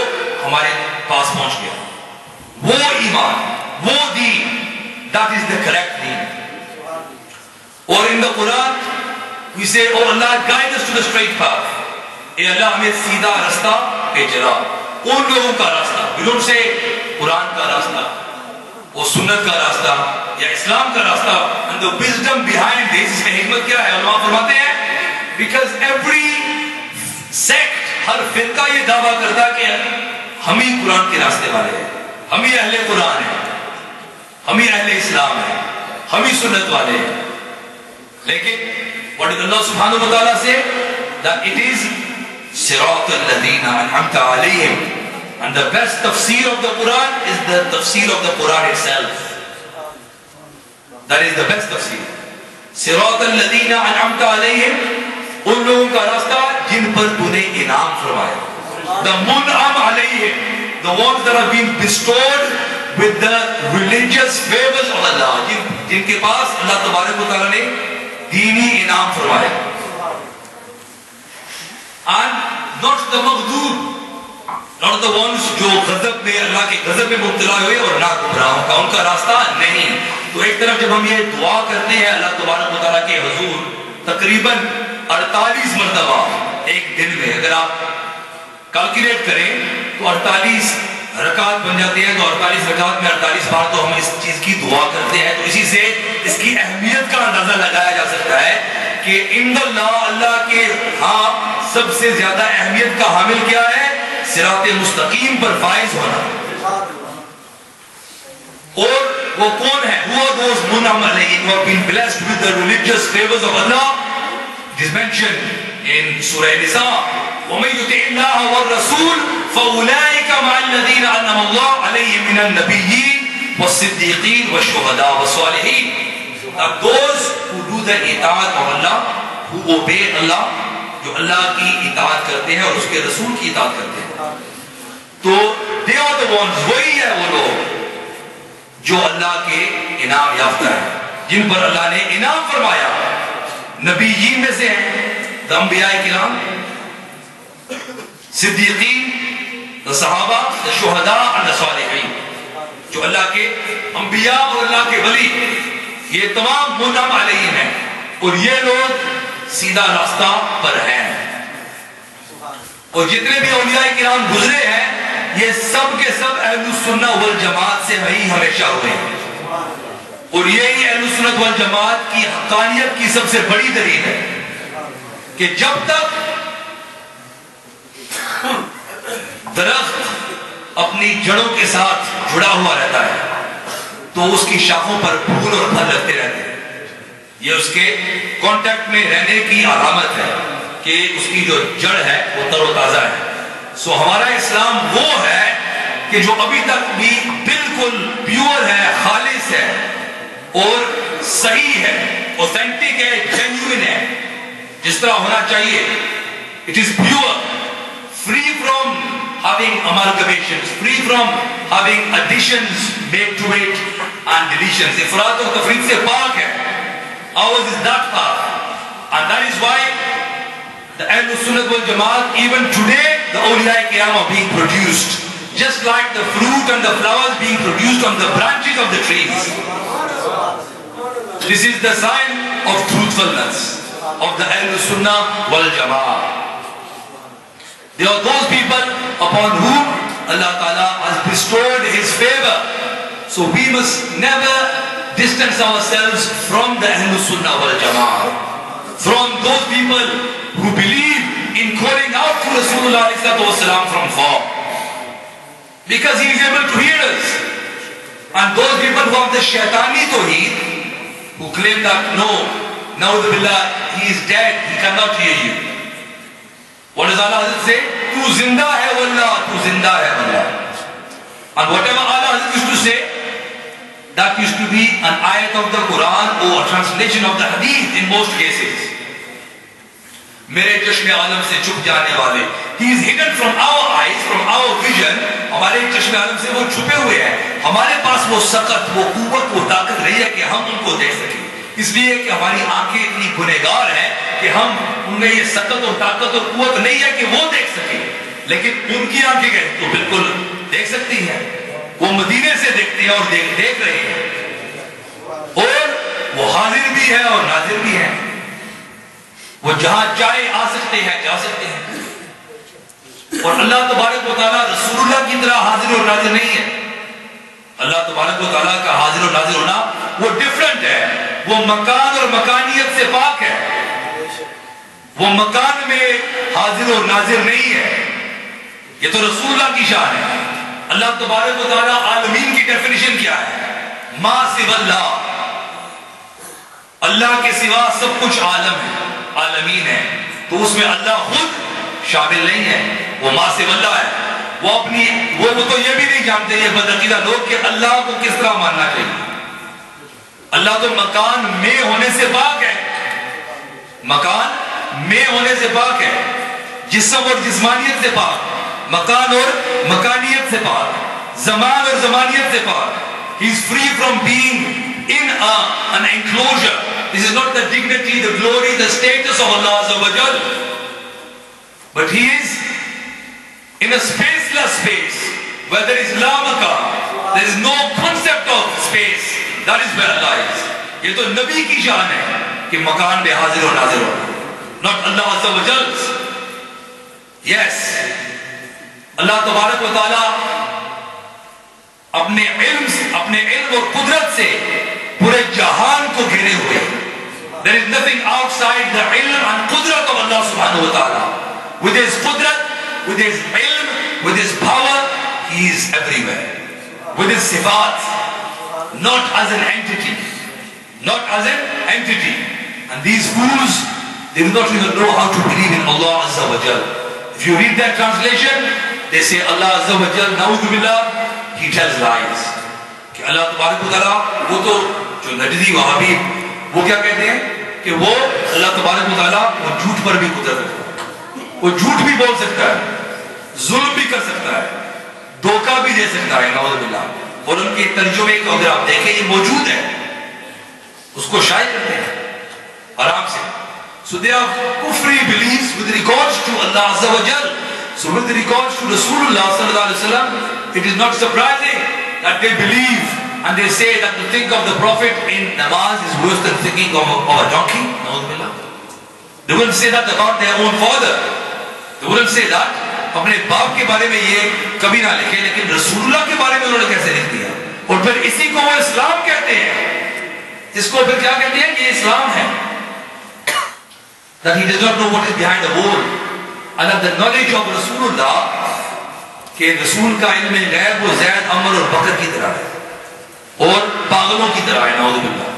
ہمارے پاس پہنچ گیا. وہ ایمان, وہ دین, that is the correct deen. اور in the Quran we say, oh Allah, guide us to the straight path. اے اللہ ہمیں سیدھا راستہ پہ چلا, ان لوگوں کا راستہ. We don't say قرآن کا راستہ, وہ سنت کا راستہ یا اسلام کا راستہ. And the wisdom behind this, اس میں حکمت کیا ہے, علماء فرماتے ہیں, because every sect, ہر فرقہ یہ دعویٰ کرتا کہ ہم ہی قرآن کے راستے والے ہیں, ہم ہی اہل قرآن ہیں, ہم ہی اہل اسلام ہیں, ہم ہی سنت والے ہیں. لیکن what did Allah subhanahu wa ta'ala say? That it is صراط الذین انعمت علیہم, and the best tafsir of the Quran is the tafsir of the Quran itself. That is the best tafsir. صراط الذین انعمت علیہم, ان لوگوں کا راستہ جن پر تو نے انعام فرمایا. The mun'am علیہم, the ones that have been bestowed with the religious favors of Allah, جن کے پاس اللہ تبارک و تعالیٰ نے دینی انعام فرمایا. And not the مغضوب, not the ones جو غضب میں, اللہ کے غضب میں مبتلا ہوئے اور نہ گمراہوں کا, ان کا راستہ نہیں. تو ایک طرف جب ہم یہ دعا کرتے ہیں اللہ تبارک و تعالیٰ کے حضور تقریباً 48 مرتبہ ایک دن میں, اگر آپ کیلکولیٹ کریں تو 48 رکعت بن جاتی ہے, تو 48 رکعت میں 48 بار تو ہم اس چیز کی دعا کرتے ہیں. تو اسی سے اس کی اہمیت کا اندازہ لگایا جا سکتا ہے کہ عند اللہ, اللہ کے ہاں سب سے زیادہ اہمیت کا حامل کیا ہے, صراط مستقیم پر فائز ہونا. اور وہ کون ہے, who are those mun'am alayhim who have been blessed with the religious favors of Allah? It is mentioned in Surah Nisa, وَمَن يُطِعِ اللَّهَ وَالرَّسُولَ فَأُولَٰئِكَ مَعَ الَّذِينَ أَنْعَمَ اللَّهُ عَلَيْهِم مِّنَ النَّبِيِّينَ وَالصِّدِّيقِينَ وَالشُّهَدَاءِ وَالصَّالِحِينَ. Those who do the itaat of Allah, who obey Allah, جو اللہ کی اطاعت کرتے ہیں اور اس کے رسول کی اطاعت کرتے ہیں, تو they are the ones, وہی ہے وہ لوگ جو اللہ کے انعام یافتہ ہیں, جن پر اللہ نے انعام فرمایا. نبیین میں سے ہیں the انبیاء کرام, صدیقین, the صحابہ, the شہداء and the صالحین, جو اللہ کے انبیاء اور اللہ کے ولی, یہ تمام منعم علیہم ہیں, اور یہ لوگ سیدھا راستہ پر ہیں. اور جتنے بھی اولیاء کرام گزرے ہیں یہ سب کے سب اہل السنہ والجماعت سے ہی ہمیشہ ہوئے ہیں, اور یہی اہل السنت والجماعت کی حقانیت کی سب سے بڑی دلیل ہے کہ جب تک درخت اپنی جڑوں کے ساتھ جڑا ہوا رہتا ہے تو اس کی شاخوں پر پھول اور پھل لگتے رہتے ہیں. یہ اس کے کانٹیکٹ میں رہنے کی علامت ہے کہ اس کی جو جڑ ہے وہ تر و تازہ ہے. سو ہمارا اسلام وہ ہے کہ جو ابھی تک بھی بالکل پیور ہے, خالص ہے اور صحیح ہے, اوتھینٹک ہے, جینوئن ہے, جس طرح ہونا چاہیے. It is pure, free from having amalgamations, free from having additions made to it and deletions. افراد و تفرید سے پاک ہے. Ours is that path. And that is why the Ahlul Sunnah wal Jamaat, even today, the Awliya Kiram are being produced. Just like the fruit and the flowers being produced on the branches of the trees. This is the sign of truthfulness of the Ahlul Sunnah wal Jamaat. They are those people upon whom Allah Ta'ala has bestowed His favor. So we must never distance ourselves from the Ahlul Sunnah wal Jamaat. From those people who believe in calling out to Rasulullah from far. Because he is able to hear us. And those people who have the shaitani tawheed, who claim that no, na'udhu he is dead, he cannot hear you. What does Allah Hazrat say? Tu zinda hai wallah, tu zinda hai wallah. And whatever Allah Hazrat used to say, that used to be an ayat of the Quran or a translation of the hadith in most cases. میرے چشم عالم سے چھپ جانے والے, he is hidden from our eyes, from our vision. ہمارے چشم عالم سے وہ چھپے ہوئے ہیں. ہمارے پاس وہ سقط, وہ قوت, وہ طاقت نہیں ہے کہ ہم ان کو دیکھ سکیں. اس لیے کہ ہماری آنکھیں اتنی گنہگار ہیں کہ ہم ان میں یہ سقط اور طاقت اور قوت نہیں ہے کہ وہ دیکھ سکیں. لیکن ان کی آنکھیں تو بالکل دیکھ سکتی ہیں. وہ مدینے سے دیکھتی ہیں اور دیکھ رہے ہیں. اور وہ حاضر بھی ہے اور ناظر بھی ہے. وہ جہاں چاہے آ سکتے ہیں, جا سکتے ہیں. اور اللہ تبارک و تعالیٰ رسول اللہ کی طرح حاضر اور ناظر نہیں ہے. اللہ تبارک و تعالیٰ کا حاضر اور ناظر ہونا وہ ڈیفرنٹ ہے. وہ مکان اور مکانیت سے پاک ہے. وہ مکان میں حاضر اور ناظر نہیں ہے. یہ تو رسول اللہ کی شان ہے. اللہ تبارک و تعالیٰ عالمین کی ڈیفینیشن کیا ہے؟ ما سوا اللہ, اللہ کے سوا سب کچھ عالم ہے, عالمین ہے. تو اس میں اللہ خود شامل نہیں ہے. وہ ما سوا اللہ ہے. وہ اپنی وہ تو یہ بھی نہیں جانتے یہ بدعقیدہ لوگ کہ اللہ کو کس طرح ماننا چاہیے. اللہ تو مکان میں ہونے سے پاک ہے. مکان میں ہونے سے پاک ہے. جسم اور جسمانیت سے پاک, مکان اور مکانیت سے پاک, زمان اور زمانیت سے پاک. He is free from being in an enclosure. This is not the dignity, the glory, the status of Allah Azza wa Jal. But He is in a spaceless space where there is la makan. There is no concept of space. That is where Allah is. یہ تو نبی کی شان ہے کہ مکان میں حاضر و ناظر ہو. Not Allah Azza wa Jal. Yes. اللہ تبارک و تعالیٰ اپنے علم اور قدرت سے پورے جہان کو گھیرے ہوئے. There is nothing outside the ilm and qudrat of Allah subhanahu wa ta'ala. With His qudrat, with His ilm, with His power, He is everywhere. With His sifat, not as an entity. Not as an entity. And these fools, they do not even know how to believe in Allah Azza wa Jal. If you read that translation, they say Allah Azza wa Jal, na'udhu billah, He tells lies. کہ اللہ تبارک و تعالیٰ, وہ تو جو نجدی وہابی وہ کیا کہتے ہیں کہ وہ اللہ تبارک و تعالیٰ وہ جھوٹ پر بھی قدرت رکھتا ہے. وہ جھوٹ بھی بول سکتا ہے, ظلم بھی کر سکتا ہے, دھوکہ بھی دے سکتا ہے, نعوذ باللہ. اور ان کے ترجمے کو اگر آپ دیکھیں یہ موجود ہے, اس کو شائع کرتے ہیں آرام سے. So they have kufri beliefs with regards to Allah Azza wa Jal. So with regards to Rasulullah sallallahu alaihi wasallam, it is not surprising that they believe and they say that to think of the Prophet in namaz is worse than thinking of a donkey. They wouldn't say that about their own father. They wouldn't say that. اپنے باپ کے بارے میں یہ کبھی نہ لکھے, لیکن رسول اللہ کے بارے میں انہوں نے کیسے لکھ دیا. اور پھر اسی کو وہ اسلام کہتے ہیں. اس کو پھر کیا کہتے ہیں کہ یہ اسلام ہے. That he does not know what is behind the wall. And that the knowledge of Rasulullah, کہ رسول کا علم غیب وہ زید, عمر اور بکر کی طرح ہے اور پاگلوں کی طرح ہے, نعوذ باللہ.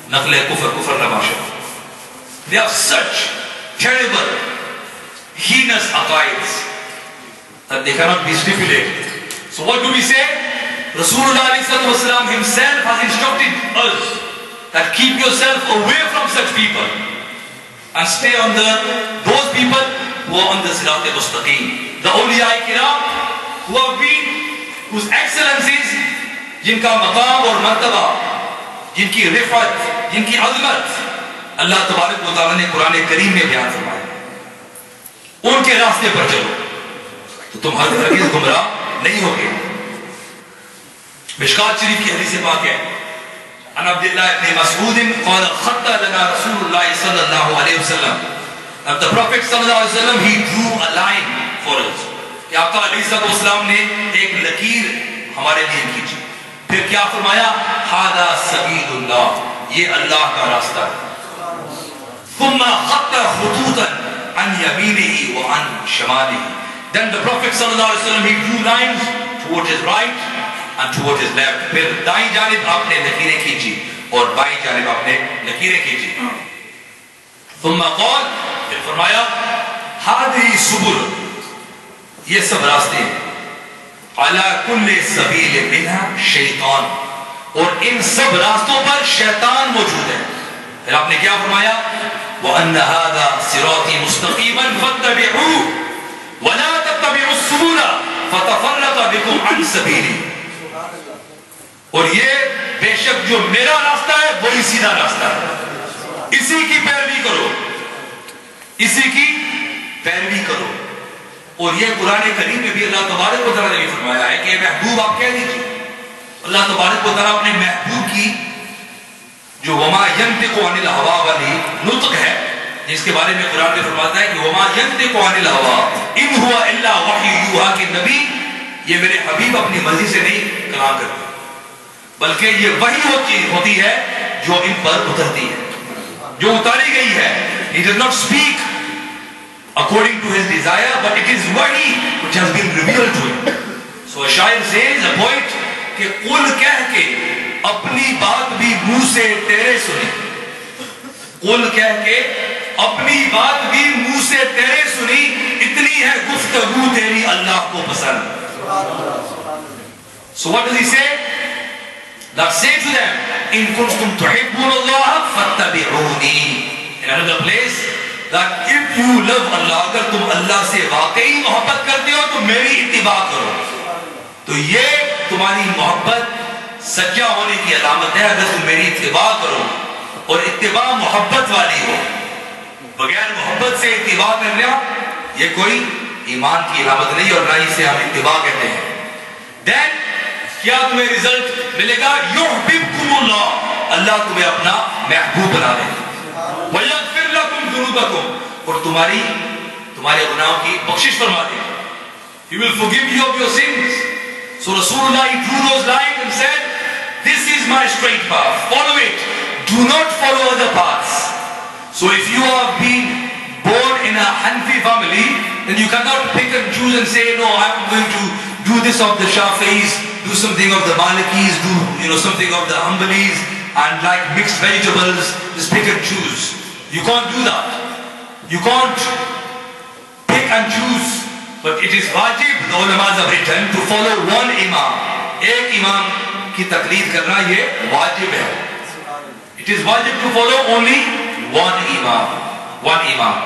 نقل کفر نماشا. They have such terrible, heinous aqaids that they cannot be stipulated. So what do we say? Rasulullah himself has instructed us that keep yourself away from such people and stay on those people who are on the Sirat al-Mustaqim. The awliya kiram who have been, whose excellencies, jinka maqam aur martaba, jinki rifat, jinki azmat, Allah tabarak wa ta'ala ne Quran Kareem mein bayan farmaya. Unke raaste par chalo to tum hargiz gumrah nahi hoge. مشکات شریف کی حدیث پاک ہے عن عبداللہ ابن مسعود قال خط لنا رسول اللہ صلی اللہ علیہ وسلم. The Prophet صلی اللہ علیہ وسلم he drew a line for us. کہ آپ علیہ السلام نے ایک لکیر ہمارے لیے کھینچی. پھر کیا فرمایا؟ ھذا سبیل اللہ، یہ اللہ کا راستہ ہے. ثم خط خطوطا عن یمینہ وعن شمالہ. Then the Prophet صلی اللہ علیہ وسلم he drew lines towards his right and towards his left. پھر دائیں جانب آپ نے لکیریں کھینچی اور بائیں جانب آپ نے لکیریں کھینچی. ثم قال، پھر فرمایا هذه سبل، یہ سب راستے ہیں. على كل سبيل منها شیطان، اور ان سب راستوں پر شیطان موجود ہے. پھر آپ نے کیا فرمایا؟ وَأَنَّ هَذَا صِرَاطِي مُسْتَقِيمًا فَاتَّبِعُوهُ وَلَا تَتَّبِعُوا السُّبُلَ فَتَفَرَّقَ بِكُمْ عَنْ سَبِيلِهِ. اور یہ بے شک جو میرا راستہ ہے وہی سیدھا راستہ ہے، اسی کی پیروی کرو، اسی کی پیروی کرو. اور یہ قرآن کریم میں بھی اللہ تبارک و تعالیٰ نے بھی فرمایا ہے کہ محبوب آپ کہہ دیجئے. اللہ تبارک و تعالیٰ اپنے محبوب کی جو وما ینطق عن الہوا والی نطق ہے، جس کے بارے میں قرآن میں فرماتا ہے کہ وما ینطق عن الہوا ان ہوا الا وحی یوحا، کہ نبی یہ میرے حبیب اپنی مرضی سے نہیں کلام کرتے بلکہ یہ وحی ہوتی ہے جو ان پر اترتی ہے، جو اتاری گئی ہے. He does not speak according to his desire, but it is wahi which has been revealed to him. So a shair says, a poet, کہ قل کہہ کے اپنی بات بھی منہ سے تیرے سنی. قل کہہ کے اپنی بات بھی منہ سے تیرے سنی، اتنی ہے گفتگو تیری اللہ کو پسند. So what does he say? That say to them, in kuntum tuhibbuna Allah fattabi'uni. In another place, that if you love Allah, اگر تم اللہ سے واقعی محبت کرتے ہو تو میری اتباع کرو. تو یہ تمہاری محبت سچا ہونے کی علامت ہے اگر تم میری اتباع کرو. اور اتباع محبت والی ہو. بغیر محبت سے اتباع کرنا یہ کوئی ایمان کی علامت نہیں، اور نہ اسے ہم اتباع کہتے ہیں. Then کیا تمہیں رزلٹ ملے گا؟ یحببکم اللہ، اللہ تمہیں اپنا محبوب بنا دے. وَيَغْفِرْ لَكُمْ ذُنُوبَكُمْ، اور تمہارے گناہوں کی بخشش فرما دے. He will forgive you of your sins. So Rasulullah drew those lines and said, this is my straight path, follow it, do not follow other paths. So if you have been born in a Hanafi family, then you cannot pick and choose and say, no, I'm going to do this of the Shafi'is, do something of the Malikis, do something of the Hanbalis, and like mixed vegetables, just pick and choose. You can't do that. You can't pick and choose. But it is wajib, the ulamas have written, to follow one imam. Ek imam ki taqleed karna ye wajib hai. It is wajib to follow only one imam. One imam.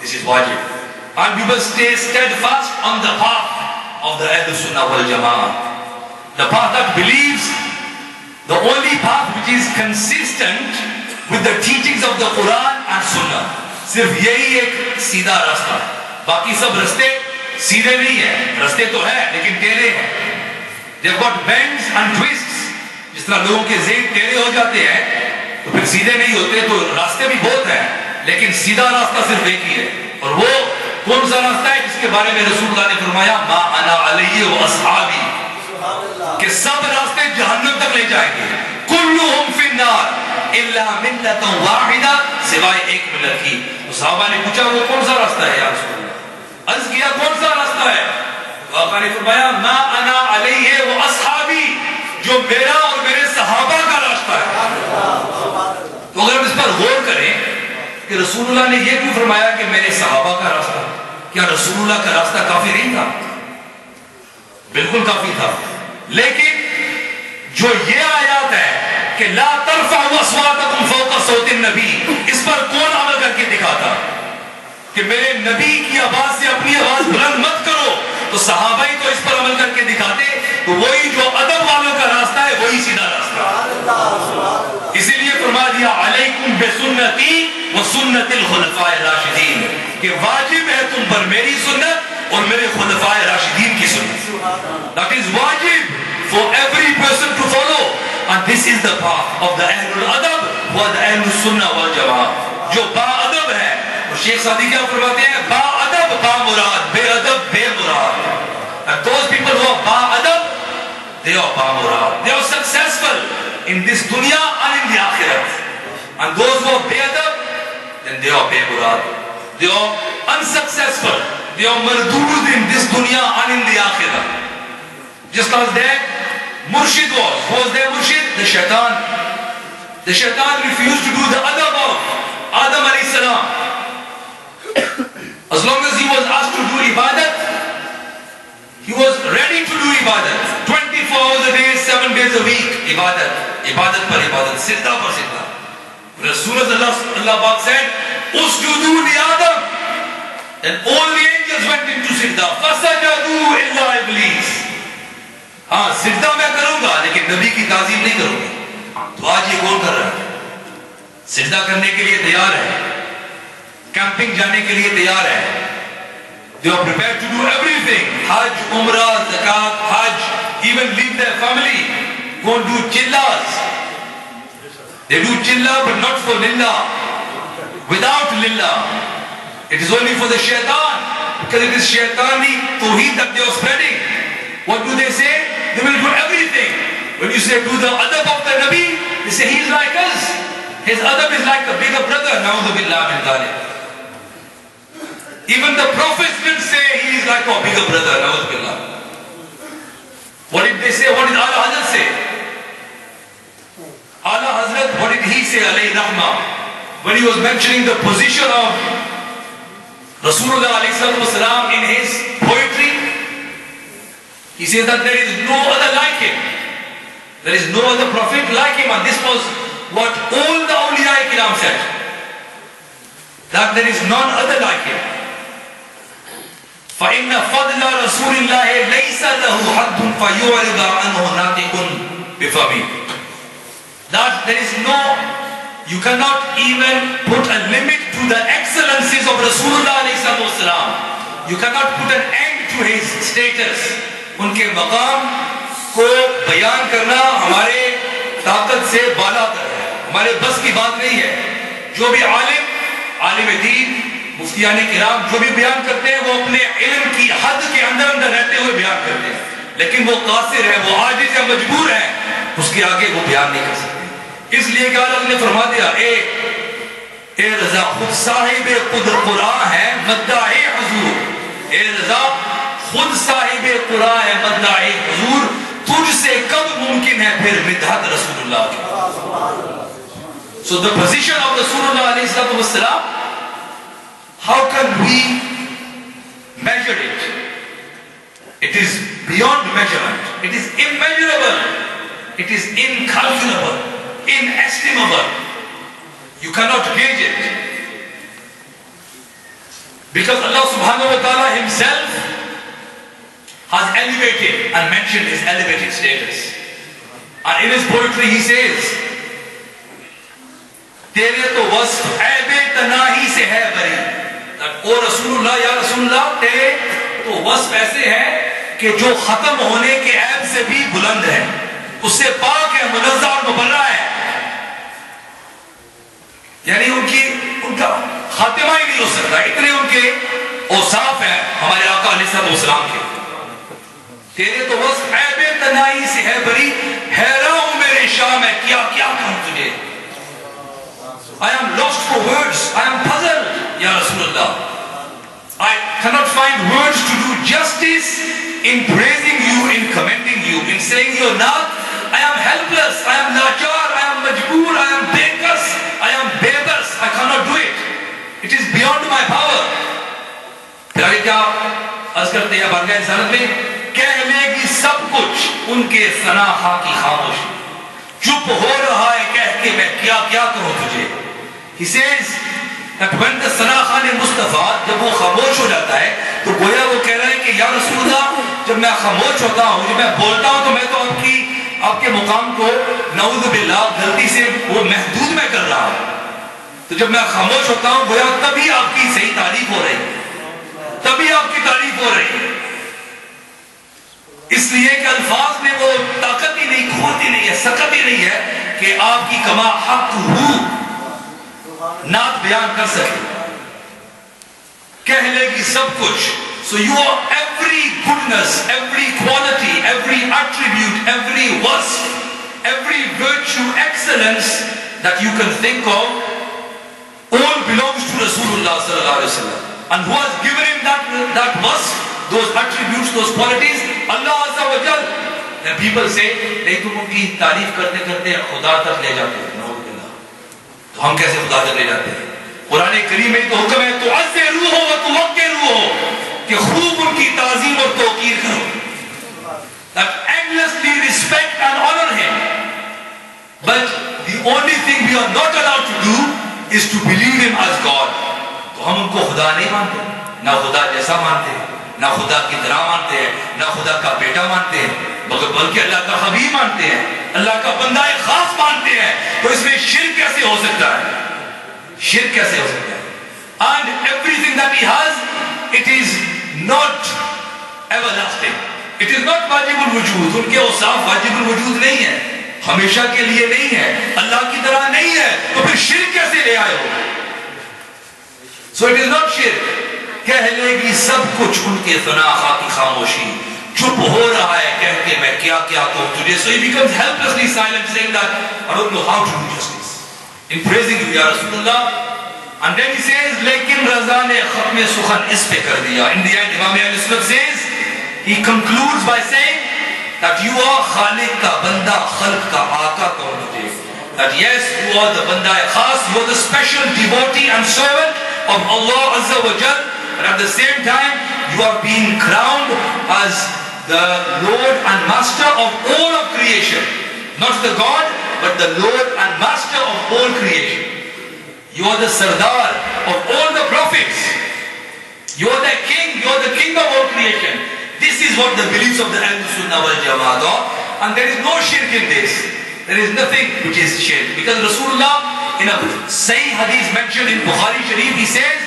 This is wajib. And we must stay steadfast on the path of the Ahlus Sunnah wal Jama'ah. The path that believes, the only path which is consistent with the teachings of the Quran and Sunnah. صرف یہی ایک سیدھا راستہ ہے. باقی سب رستے سیدھے نہیں ہیں. رستے تو ہیں لیکن ٹیڑھے ہیں. They have got bends and twists. جس طرح لوگوں کے ذہن ٹیڑھے ہو جاتے ہیں تو پھر سیدھے نہیں ہوتے. تو راستے بھی بہت ہیں لیکن سیدھا راستہ صرف ایک ہی ہے. اور وہ کون سا راستہ ہے جس کے بارے میں رسول اللہ نے فرمایا ما انا علیہ و اصحابی، کہ سب راستے جہنم تک لے جائیں گے. کلہم فی النار الا ملۃ واحدہ، سوائے ایک ملت کی. صحابہ نے پوچھا وہ کون سا راستہ ہے یا رسول اللہ؟ عرض کیا کون سا راستہ ہے؟ تو آقا نے فرمایا ما انا علیہ و اصحابی، جو میرا اور میرے صحابہ کا راستہ ہے. تو اگر ہم اس پر غور کریں کہ رسول اللہ نے یہ کیوں فرمایا کہ میرے صحابہ کا راستہ، کیا رسول اللہ کا راستہ کافی نہیں تھا؟ بالکل کافی تھا. لیکن جو یہ آیات ہے کہ لا ترفعوا اصواتکم فوق صوت النبی، اس پر کون عمل کر کے دکھاتا کہ میرے نبی کی آواز سے اپنی آواز بلند مت کرو؟ تو صحابہ ہی تو اس پر عمل کر کے دکھاتے. تو وہی جو ادب والوں کا راستہ ہے وہی سیدھا راستہ ہے. اسی لیے فرما دیا علیکم بسنتی و سنت الخلفاء الراشدین، کہ واجب ہے تم پر میری سنت اور میرے خلفاء راشدین کی سنت. That is wajib for every person to follow, and this is the path of the Ahlul Adab wa the Ahlul Sunnah wal Jama'ah. جو با ادب ہے، اور شیخ سعدی کیا فرماتے ہیں؟ با ادب با مراد، بے ادب بے مراد. And those people who are ba adab, they are ba murad. They are successful in this dunya and in the akhirat. And those who are be adab, then they are be murad. They are unsuccessful. They are mardood in this dunya and in the akhirat. Just as their murshid was. Who was their murshid? The shaitan. The shaitan refused to do the adab of Adam alayhi salam. As long as he was asked to do ibadat, he was ready to do ibadat. 24 hours a day, 7 days a week. Ibadat. Ibadat par ibadat. Sidda par sidda. But as soon as Allah Bak said, Usjudu li Adam, then all the angels went into sidda. Fasajadu illa iblis. ہاں سجدہ میں کروں گا لیکن نبی کی تعظیم نہیں کروں گا. تو آج یہ کون کر رہا ہے؟ سجدہ کرنے کے لیے تیار ہے، کیمپنگ جانے کے لیے تیار ہے. They are prepared to do everything. Hajj, Umrah, Zakat, Hajj, even leave their family. Go and do chillas. They do chillah but not for lillah. Without lillah. It is only for the shaitan. Because it is shaitani tawheed that they are spreading. What do they say? They will do everything. When you say do the adab of the Nabi, they say he is like us. His adab is like a bigger brother. Na'udhu billah min dhalik. Even the prophets will say he is like a bigger brother. Na'udhu billah. What did they say? What did Ala Hazrat say? Ala Hazrat, what did he say? Alayhi rahmah. When he was mentioning the position of Rasulullah alayhi salatu wasalam in his poetry, he says that there is no other like him. There is no other prophet like him. And this was what all the awliya kiram said. That there is none other like him. فَإِنَّ فَضْلَ رَسُولِ اللَّهِ لَيْسَ لَهُ حَدٌّ فَيُعْرِضَ عَنْهُ نَاطِقٌ بِفَمِهِ. That there is no, you cannot even put a limit to the excellencies of Rasulullah alayhi salatu wasalam. You cannot put an end to his status. ان کے مقام کو بیان کرنا ہمارے طاقت سے بالا تر ہے، ہمارے بس کی بات نہیں ہے. جو بھی عالم دین، مفتیان کرام جو بھی بیان کرتے ہیں وہ اپنے علم کی حد کے اندر رہتے ہوئے بیان کرتے ہیں. لیکن وہ قاصر ہے، وہ عاجز ہے، مجبور ہے، اس کے آگے وہ بیان نہیں کر سکتے. اس لیے کہ اللہ نے فرما دیا اے رضا خود صاحب قرآن ہے مدعی حضور. اے رضا خود صاحب قرآن ہے مدعی حضور، تجھ سے کب ممکن ہے پھر مدحت رسول اللہ کی. So the position of Rasulullah alayhi salatu wasalam, how can we measure it? It is beyond measurement. It is immeasurable. It is incalculable, inestimable. You cannot gauge it. Because Allah subhanahu wa ta'ala himself has elevated and mentioned his elevated status. And in his poetry he says, تیرے تو وصف عیب تناہی سے ہے بری. او رسول اللہ، یا رسول اللہ، تیرے تو وصف ایسے ہے کہ جو ختم ہونے کے عیب سے بھی بلند ہے، اس سے پاک ہے، منزہ اور مبرہ ہے. یعنی ان کا خاتمہ ہی نہیں ہو سکتا، اتنے ان کے اوصاف ہیں ہمارے آقا علیہ السلام کے. تیرے تو وصف عیب تناہی سے ہے بری، حیران ہوں میرے شاہ میں کیا کیا کہوں تجھے. I am lost for words. I am puzzled, Ya Rasulullah. I cannot find words to do justice in praising you, in commending you, in saying your naat. I am helpless. I am lachar. I am majboor. I am bekas. I am bebas. I cannot do it. It is beyond my power. پھر آگے کیا عرض کرتے ہیں بارگاہ رسالت میں کہہ لے گی سب کچھ ان کے ثنا خواہ کی خاموشی. چپ ہو رہا ہے کہہ کے میں کیا کیا کروں تجھے. He says that when the ثنا خواہ مصطفیٰ جب وہ خاموش ہو جاتا ہے تو گویا وہ کہہ رہا ہے کہ یا رسول اللہ جب میں خاموش ہوتا ہوں جب میں بولتا ہوں تو میں تو آپ کے مقام کو نعوذ باللہ غلطی سے وہ محدود میں کر رہا ہوں. تو جب میں خاموش ہوتا ہوں گویا تبھی آپ کی صحیح تعریف ہو رہی ہے, تبھی آپ کی تعریف ہو رہی ہے. اس لیے کہ الفاظ میں وہ طاقت ہی نہیں, قوت ہی نہیں ہے, سکت ہی نہیں ہے کہ آپ کی کما حق ہو نعت بیان کر سکے. کہہ لے گی سب کچھ. So you are every goodness, every quality, every attribute, every wasf, every virtue, excellence that you can think of, all belongs to Rasulullah sallallahu alaihi wasallam. And who has given him that wasf, those attributes, those qualities? Allah azza wa jal. And people say, نہیں تم ان کی تعریف کرتے کرتے خدا تک لے جاتے ہیں. نعوذ باللہ. تو ہم کیسے خدا تک لے جاتے ہیں؟ قرآن کریم میں تو حکم ہے تو عزروہ و توقروہ کہ خوب ان کی تعظیم اور توقیر کرو. That endlessly respect and honor him. But the only thing we are not allowed to do is to believe him as God. تو ہم ان کو خدا نہیں مانتے, نہ خدا جیسا مانتے ہیں, نہ خدا کی طرح مانتے ہیں, نہ خدا کا بیٹا مانتے ہیں, بلکہ اللہ کا حبیب مانتے ہیں, اللہ کا بندہ خاص مانتے ہیں. تو اس میں شرک کیسے ہو سکتا ہے؟ شرک کیسے ہو سکتا ہے؟ And everything that he has, it is not everlasting. It is not واجب الوجود. ان کے اوصاف واجب الوجود نہیں ہے, ہمیشہ کے لیے نہیں ہے, اللہ کی طرح نہیں ہے. تو پھر شرک کیسے لے آئے ہو؟ So it is not shirk. کہہ لے گی سب کچھ ان کے ثنا خواہ کی خاموشی. چپ ہو رہا ہے کہہ کے میں کیا کیا کروں تجھے. So he becomes helplessly silent, saying that I don't know how to do justice in praising you ya Rasulullah. And then he says لیکن رضا نے ختم سخن اس پہ کر دیا. In the end Imam Ahl Sunnah says, he concludes by saying that you are خالق کا بندہ, خلق کا آقا کون تجھے. That yes, you are the banda khas, you are the special devotee and servant of Allah Azza wa Jal, but at the same time you are being crowned as the Lord and Master of all of creation. Not the God, but the Lord and Master of all creation. You are the Sardar of all the prophets. You are the king, you are the king of all creation. This is what the beliefs of the Ahlul Sunnah wal Jama'at are, and there is no shirk in this. There is nothing which is shirk. Because Rasulullah in a Sahih hadith mentioned in Bukhari Sharif, he says,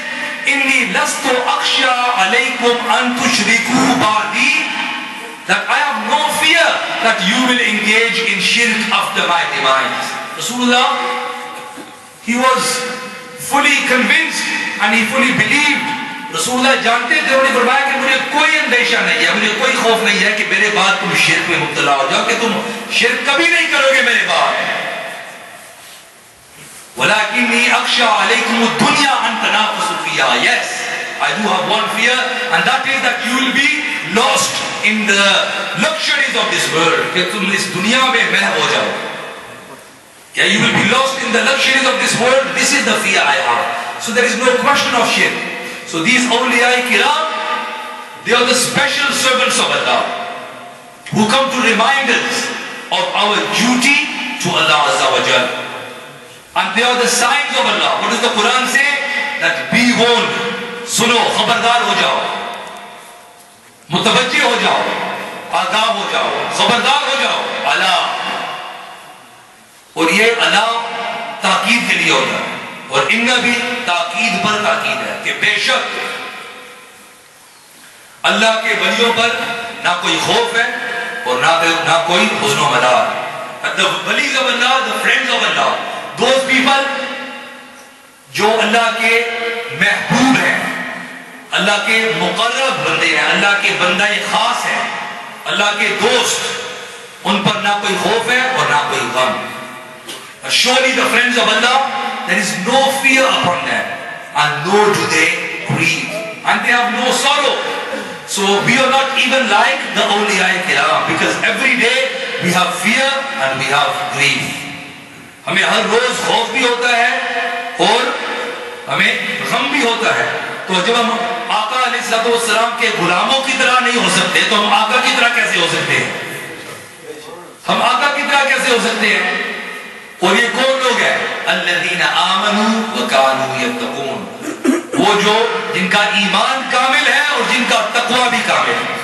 Inni lastu akhsha alaykum an tushriku ba'di, that I have no fear that you will engage in shirk after my demise. Rasulullah, he was fully convinced and he fully believed. رسول اللہ جانتے تھے, انہوں نے فرمایا کہ مجھے کوئی اندیشہ نہیں ہے, مجھے کوئی خوف نہیں ہے کہ میرے بعد تم شرک میں مبتلا ہو جاؤ, کہ تم شرک کبھی نہیں کرو گے میرے بعد. وَلَكِنِّي أَخْشَىٰ عَلَيْكُمُ الدُّنْيَا أَن تَنَافَسُوا فِيهَا. Yes, I do have one fear, and that is that you will be lost in the luxuries of this world. کہ تم اس دنیا میں محو ہو جاؤ. Yeah, you will be lost in the luxuries of this world. This is the fear I have. So there is no question of shirk. So these awliya kiram, they are the special servants of Allah who come to remind us of our duty to Allah Azza wa Jal. And they are the signs of Allah. What does the Quran say? That be warned. Suno, khabardar ho jao. Mutawajjih ho jao. Agam ho jao. Khabardar ho jao. Allah. اور یہ اللہ تاکید کے لیے ہوتا ہے, اور ان کا بھی تاکید پر تاکید ہے کہ بے شک اللہ کے ولیوں پر نہ کوئی خوف ہے اور نہ کوئی حزن و ملال. The walies of Allah, the friends of Allah, those people جو اللہ کے محبوب ہیں, اللہ کے مقرب بندے ہیں, اللہ کے بندہ خاص ہیں, اللہ کے دوست, ان پر نہ کوئی خوف ہے اور نہ کوئی غم. Surely the friends of Allah, there is no fear upon them, and nor do they grieve, and they have no sorrow. So we are not even like the awliya kiram, because every day we have fear and we have grief. ہمیں ہر روز خوف بھی ہوتا ہے اور ہمیں غم بھی ہوتا ہے. تو جب ہم آقا علیہ السلام کے غلاموں کی طرح نہیں ہو سکتے تو ہم آقا کی طرح کیسے ہو سکتے ہیں؟ ہم آقا کی طرح کیسے ہو سکتے ہیں؟ اور یہ کون لوگ ہیں؟ الذین آمنوا وکانوا یتقون، وہ جو جن کا ایمان کامل ہے اور جن کا تقوی بھی کامل ہے.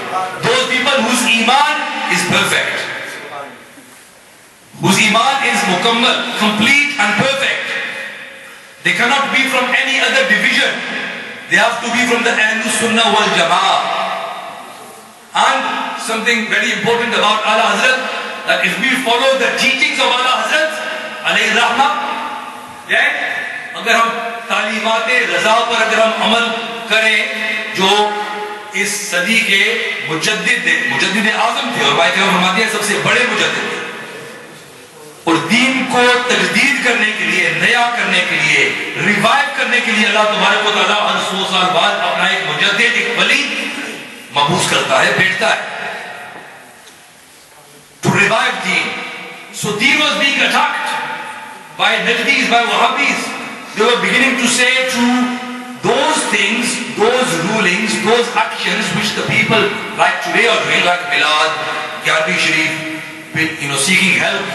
Those people whose iman is perfect, whose iman is mukammal, complete and perfect. They cannot be from any other division. They have to be from the Ahlus Sunnah wal Jama'ah. And something very important about Ala Hazrat, that if we follow the teachings of Ala Hazrat alayhi rahmah, اگر ہم تعلیمات رضا پر اگر ہم عمل کریں جو اس صدی کے مجدد اعظم تھے، اور بھائی کرام فرماتے ہیں سب سے بڑے مجدد تھے، اور دین کو تجدید کرنے کے لیے، نیا کرنے کے لیے، ریوائیو کرنے کے لیے اللہ تبارک و تعالیٰ ہر 100 سال بعد اپنا ایک مجدد، ایک ولی مبعوث کرتا ہے، بھیجتا ہے to revive deen. So deen was being attacked by Najdis, by Wahhabis. They were beginning to say to those things, those rulings, those actions which the people like today are doing, like Milad, Yarbi Sharif, seeking help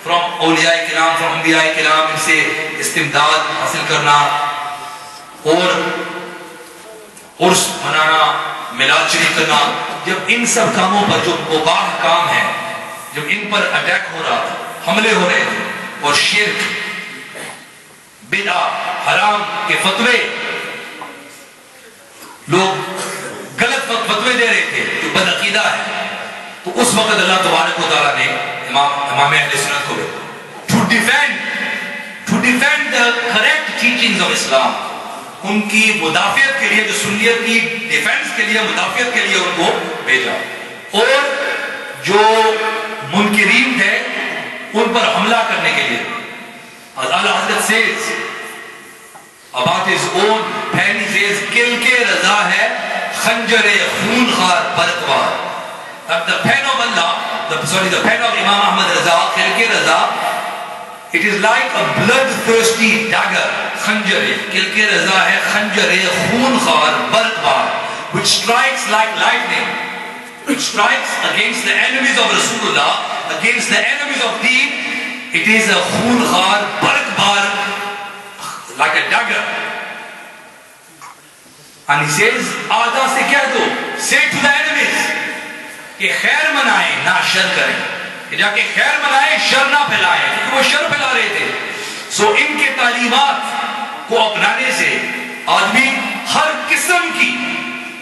from Awliya Kiram, from Anbiya Kiram, ان سے استمداد حاصل کرنا اور عرس منانا، میلاد شریف کرنا. جب ان سب کاموں پر جو مباح کام ہیں، جب ان پر اٹیک ہو رہا تھا، حملے ہو رہے تھے، اور شرک، بدعہ، حرام کے فتوے، لوگ غلط فتوے دے رہے تھے جو بدعقیدہ ہے، تو اس وقت اللہ تبارک و تعالیٰ نے امام اہل سنت کو to defend the correct teachings of Islam، ان کی مدافعت کے لیے، جو سنیت کی ڈیفنس کے لیے، مدافعت کے لیے ان کو بھیجا، اور جو منکرین تھے ان پر حملہ کرنے کے لیے. اعلیٰ حضرت says about his own pen, he says کل کے رضا ہے خنجر خون خار برقوار. The pen of Allah, the pen of Imam Ahmad Raza, کل کے رضا, it is like a bloodthirsty dagger. خنجر کل کے رضا ہے خنجر خون خار برقوار, which strikes like lightning, which strikes against the enemies of Rasulullah, against the enemies of deen. It is a خون خار برقوار, like a dagger. And he says, آدھا سے کہہ دو, say to the enemies, کہ خیر منائیں نہ شر کریں, کہ جا کے خیر منائیں شر نہ پھیلائیں, کیونکہ وہ شر پھیلا رہے تھے. سو ان کے تعلیمات کو اپنانے سے آدمی ہر قسم کی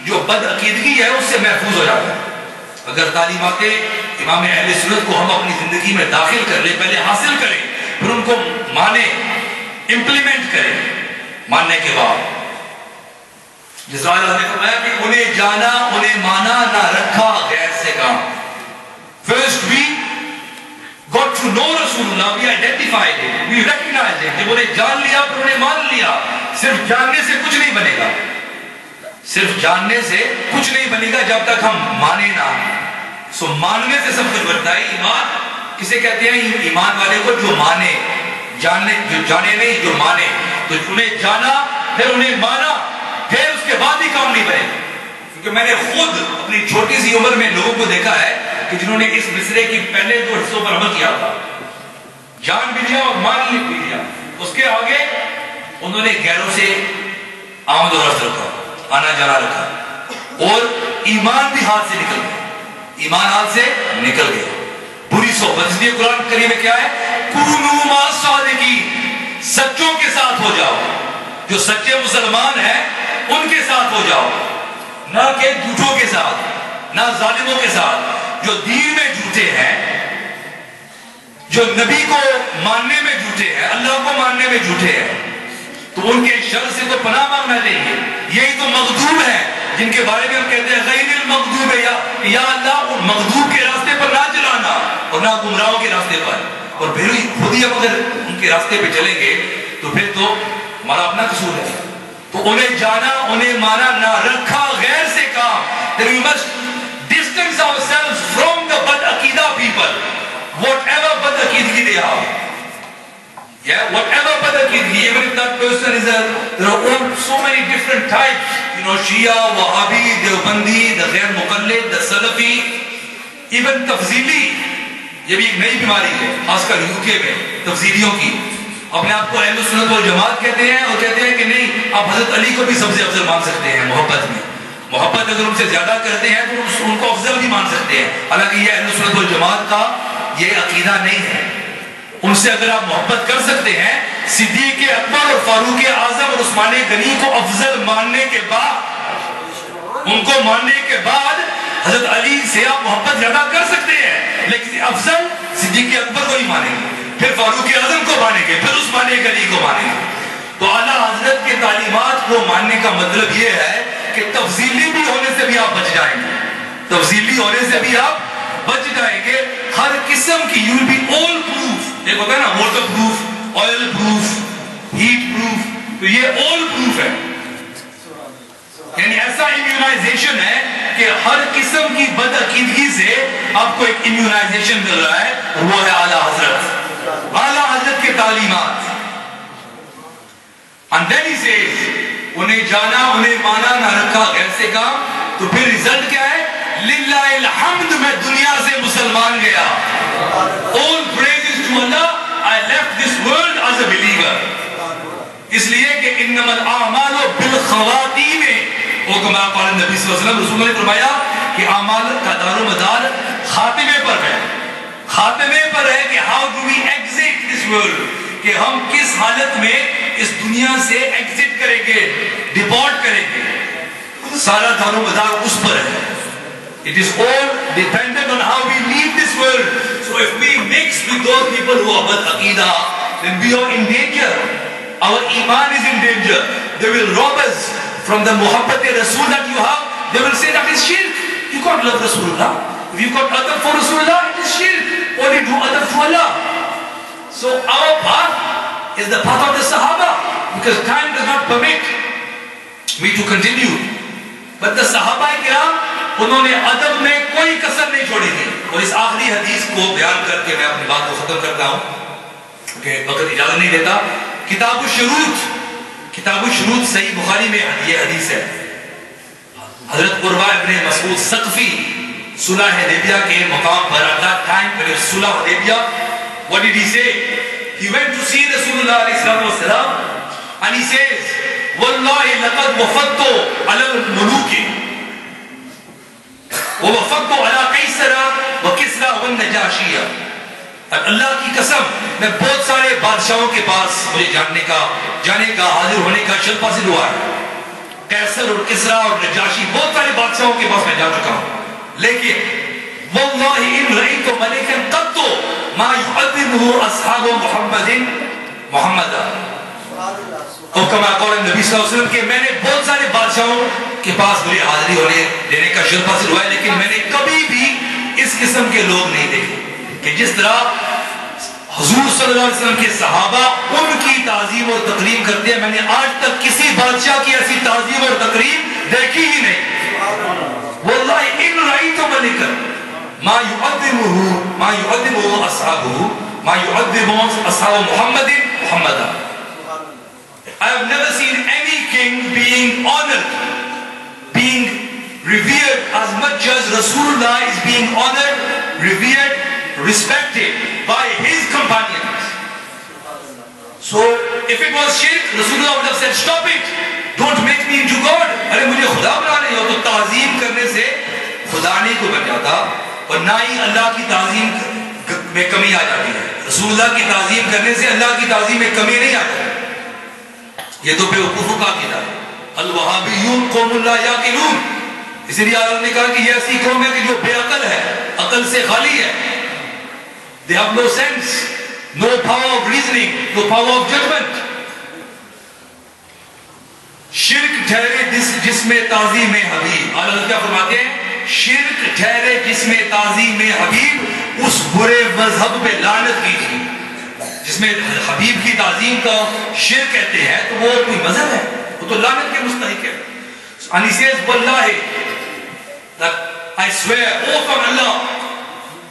جو بد عقیدگی ہے اس سے محفوظ ہو جاتا ہے. اگر تعلیمات امام اہل سنت کو ہم اپنی زندگی میں داخل کر لیں, پہلے حاصل کریں, پھر ان کو مانیں, امپلیمنٹ کریں, ماننے کے بعد جس طرح اللہ نے فرمایا کہ انہیں جانا, انہیں مانا, نہ رکھا غیر سے کام. First we got to know Rasulullah, we identified him, we recognized him. جب انہیں جان لیا پھر انہیں مان لیا. صرف جاننے سے کچھ نہیں بنے گا, صرف جاننے سے کچھ نہیں بنے گا جب تک ہم مانے نہ. سو ماننے سے سب کچھ بنتا ہے. ایمان کسے کہتے ہیں؟ ایمان والے کو جو مانے, جاننے, جو جانے نہیں, جو مانے. تو انہیں جانا, پھر انہیں مانا, پھر اس کے بعد ہی کام نہیں بنے. کیونکہ میں نے خود اپنی چھوٹی سی عمر میں لوگوں کو دیکھا ہے کہ جنہوں نے اس مصرے کی پہلے 2 حصوں پر عمل کیا تھا, جان بھی لیا اور مان بھی لیا, اس کے آگے انہوں نے غیروں سے آمد و رفت رکھا, آنا جانا رکھا, اور ایمان بھی ہاتھ سے نکل گیا, ایمان ہاتھ سے نکل گیا. بری صحبت, اس لیے قرآن کریم میں کیا ہے؟ کونوا مع الصادقین, سچوں کے ساتھ ہو جاؤ, جو سچے مسلمان ہیں ان کے ساتھ ہو جاؤ, نہ کہ جھوٹوں کے ساتھ, نہ ظالموں کے ساتھ, جو دین میں جھوٹے ہیں, جو نبی کو ماننے میں جھوٹے ہیں, اللہ کو ماننے میں جھوٹے ہیں. تو ان کے شر سے تو پناہ مانگنا چاہیے. یہی تو مغضوب ہیں جن کے بارے میں ہم کہتے ہیں غیر المغضوب, یا اللہ ان مغضوب کے راستے پر نہ چلانا اور نہ گمراہوں کے راستے پر. اور پھر خود ہی ہم اگر ان کے راستے پہ چلیں گے تو پھر تو ہمارا اپنا قصور ہے. تو انہیں جانا, انہیں مانا, نہ رکھا غیر سے کام. Then we must distance ourselves from the bad aqidah people, whatever bad aqidgi they have. Yeah, whatever bad aqidgi, even if that person is there are so many different types, know, Shia, Wahhabi, Deobandi, the غیر مقلد, the Salafi, even تفضیلی, یہ بھی ایک نئی بیماری ہے خاص کر UK میں تفضیلیوں کی. اپنے آپ کو اہل سنت والجماعت کہتے ہیں اور کہتے ہیں کہ نہیں آپ حضرت علی کو بھی سب سے افضل مان سکتے ہیں محبت میں. محبت اگر ان سے زیادہ کرتے ہیں تو ان کو افضل بھی مان سکتے ہیں. حالانکہ یہ اہل سنت والجماعت کا یہ عقیدہ نہیں ہے. ان سے اگر آپ محبت کر سکتے ہیں, صدیق اکبر اور فاروق اعظم اور عثمان غنی کو افضل ماننے کے بعد, ان کو ماننے کے بعد حضرت علی سے آپ محبت زیادہ کر سکتے ہیں, لیکن افضل صدیق اکبر کو ہی مانیں گے, پھر فاروق اعظم کو مانیں گے, پھر عثمان غنی کو مانیں گے. تو اعلیٰ حضرت کے تعلیمات کو ماننے کا مطلب یہ ہے کہ تفضیلی بھی ہونے سے بھی آپ بچ جائیں گے, تفضیلی ہونے سے بھی آپ بچ جائیں گے. ہر قسم کی you will be all proof, ایک ہوتا ہے نا water proof, oil proof, heat proof, تو یہ all proof ہے. یعنی ایسا امیونائزیشن ہے کہ ہر قسم کی بد عقیدگی سے آپ کو ایک امیونائزیشن مل رہا ہے, وہ ہے اعلیٰ حضرت, اعلیٰ حضرت کے تعلیمات. And then he says, انہیں جانا انہیں مانا نہ رکھا غیر سے کام, تو پھر رزلٹ کیا ہے؟ للہ الحمد, میں دنیا سے مسلمان گیا. All praises to Allah, I left this world as a believer. اس لیے کہ انما الاعمال بالخواتیم, وہ کما قال نبی صلی اللہ علیہ وسلم, رسول اللہ نے فرمایا کہ اعمال کا دار و مدار خاتمے پر ہے, خاتمے پر ہے کہ how do we exit this world, کہ ہم کس حالت میں اس دنیا سے ایگزٹ کریں گے, ڈپارٹ کریں گے. سارا دار و مدار اس پر ہے. It is all dependent on how we leave this world. So if we mix with those people who are bad aqidah, then we are in danger. Our iman is in danger. They will rob us from the muhabbat Rasul that you have. They will say that is shirk. You can't love Rasulullah. If you can't adab for Rasulullah, it is shirk. Only do adab for Allah. So our path is the path of the Sahaba, because time does not permit me to continue. But the Sahaba kiram, انہوں نے ادب میں کوئی کسر نہیں چھوڑی تھی. اور اس آخری حدیث کو بیان کر کے میں اپنی بات کو ختم کرتا ہوں کہ وقت اجازت نہیں دیتا. کتاب الشروط, کتاب الشروط صحیح بخاری میں یہ حدیث ہے. حضرت عروہ ابن مسعود ثقفی صلح حدیبیہ کے مقام پر, at that time when صلح حدیبیہ, what did he say? He went to see Rasulullah علیہ السلام and he says, وَاللَّهِ لَقَدْ وَفَدْتُ عَلَى الْمُلُوكِ وَوَفَدْتُ عَلَى قَيْسَرَ وَكِسْرَى وَالنَّجَاشِيَ. اللہ کی قسم, میں بہت سارے بادشاہوں کے پاس مجھے جانے کا حاضر ہونے کا شرف حاصل ہوا ہے. قیصر اور کسرا اور نجاشی, بہت سارے بادشاہوں کے پاس میں جا چکا ہوں, لیکن وَاللَّهِ إِن رَأَيْتُ مَلِكًا قَطُّ مَا يُعَظِّمُهُ أَصْحَابُ مُحَمَّدٍ محمدا. اور کما قول نبی صلی اللہ علیہ وسلم کہ میں نے بہت سارے بادشاہوں کے پاس مجھے حاضری ہونے دینے کا شرف حاصل ہوا ہے, لیکن میں نے کبھی بھی اس قسم کے لوگ نہیں دیکھے کہ جس طرح حضور صلی اللہ علیہ وسلم کے صحابہ ان کی تعظیم اور تکریم کرتے ہیں. میں نے آج تک کسی بادشاہ کی ایسی تعظیم اور تکریم دیکھی ہی نہیں. واللہ ان رأیت ملکا ما يعظمه اصحاب محمد محمدا. I have never seen any king being honored, being revered as much as Rasulullah is being honored, revered, respected by his companions. So if it was shirk, Rasulullah would have said, stop it, don't make me into God. ارے مجھے خدا بنا رہے ہو. تو تعظیم کرنے سے خدا نہیں کو بن جاتا, اور نہ ہی اللہ کی تعظیم میں کمی آ جاتی ہے. رسول اللہ کی تعظیم کرنے سے اللہ کی تعظیم میں کمی نہیں آ جاتی. یہ تو بیوقوفوں کا عقیدہ ہے. الوہابیون قوم لا یعقلون. اسی لیے اللہ نے کہا کہ یہ ایسی قوم ہے کہ جو بے عقل ہے, عقل سے خالی ہے. They have no sense, no power of reasoning, no power of judgment. شرک ٹھہرے جس میں تعظیم حبیب. اللہ کیا فرماتے ہیں؟ شرک ٹھہرے جس میں تعظیم حبیب, اس برے مذہب پہ لعنت کیجیے. جس میں حبیب کی تعظیم کا شرک کہتے ہیں تو وہ کوئی مذہب ہے, وہ تو لعنت کے مستحق ہے. And he says, Wallahi, that I swear, oath on Allah,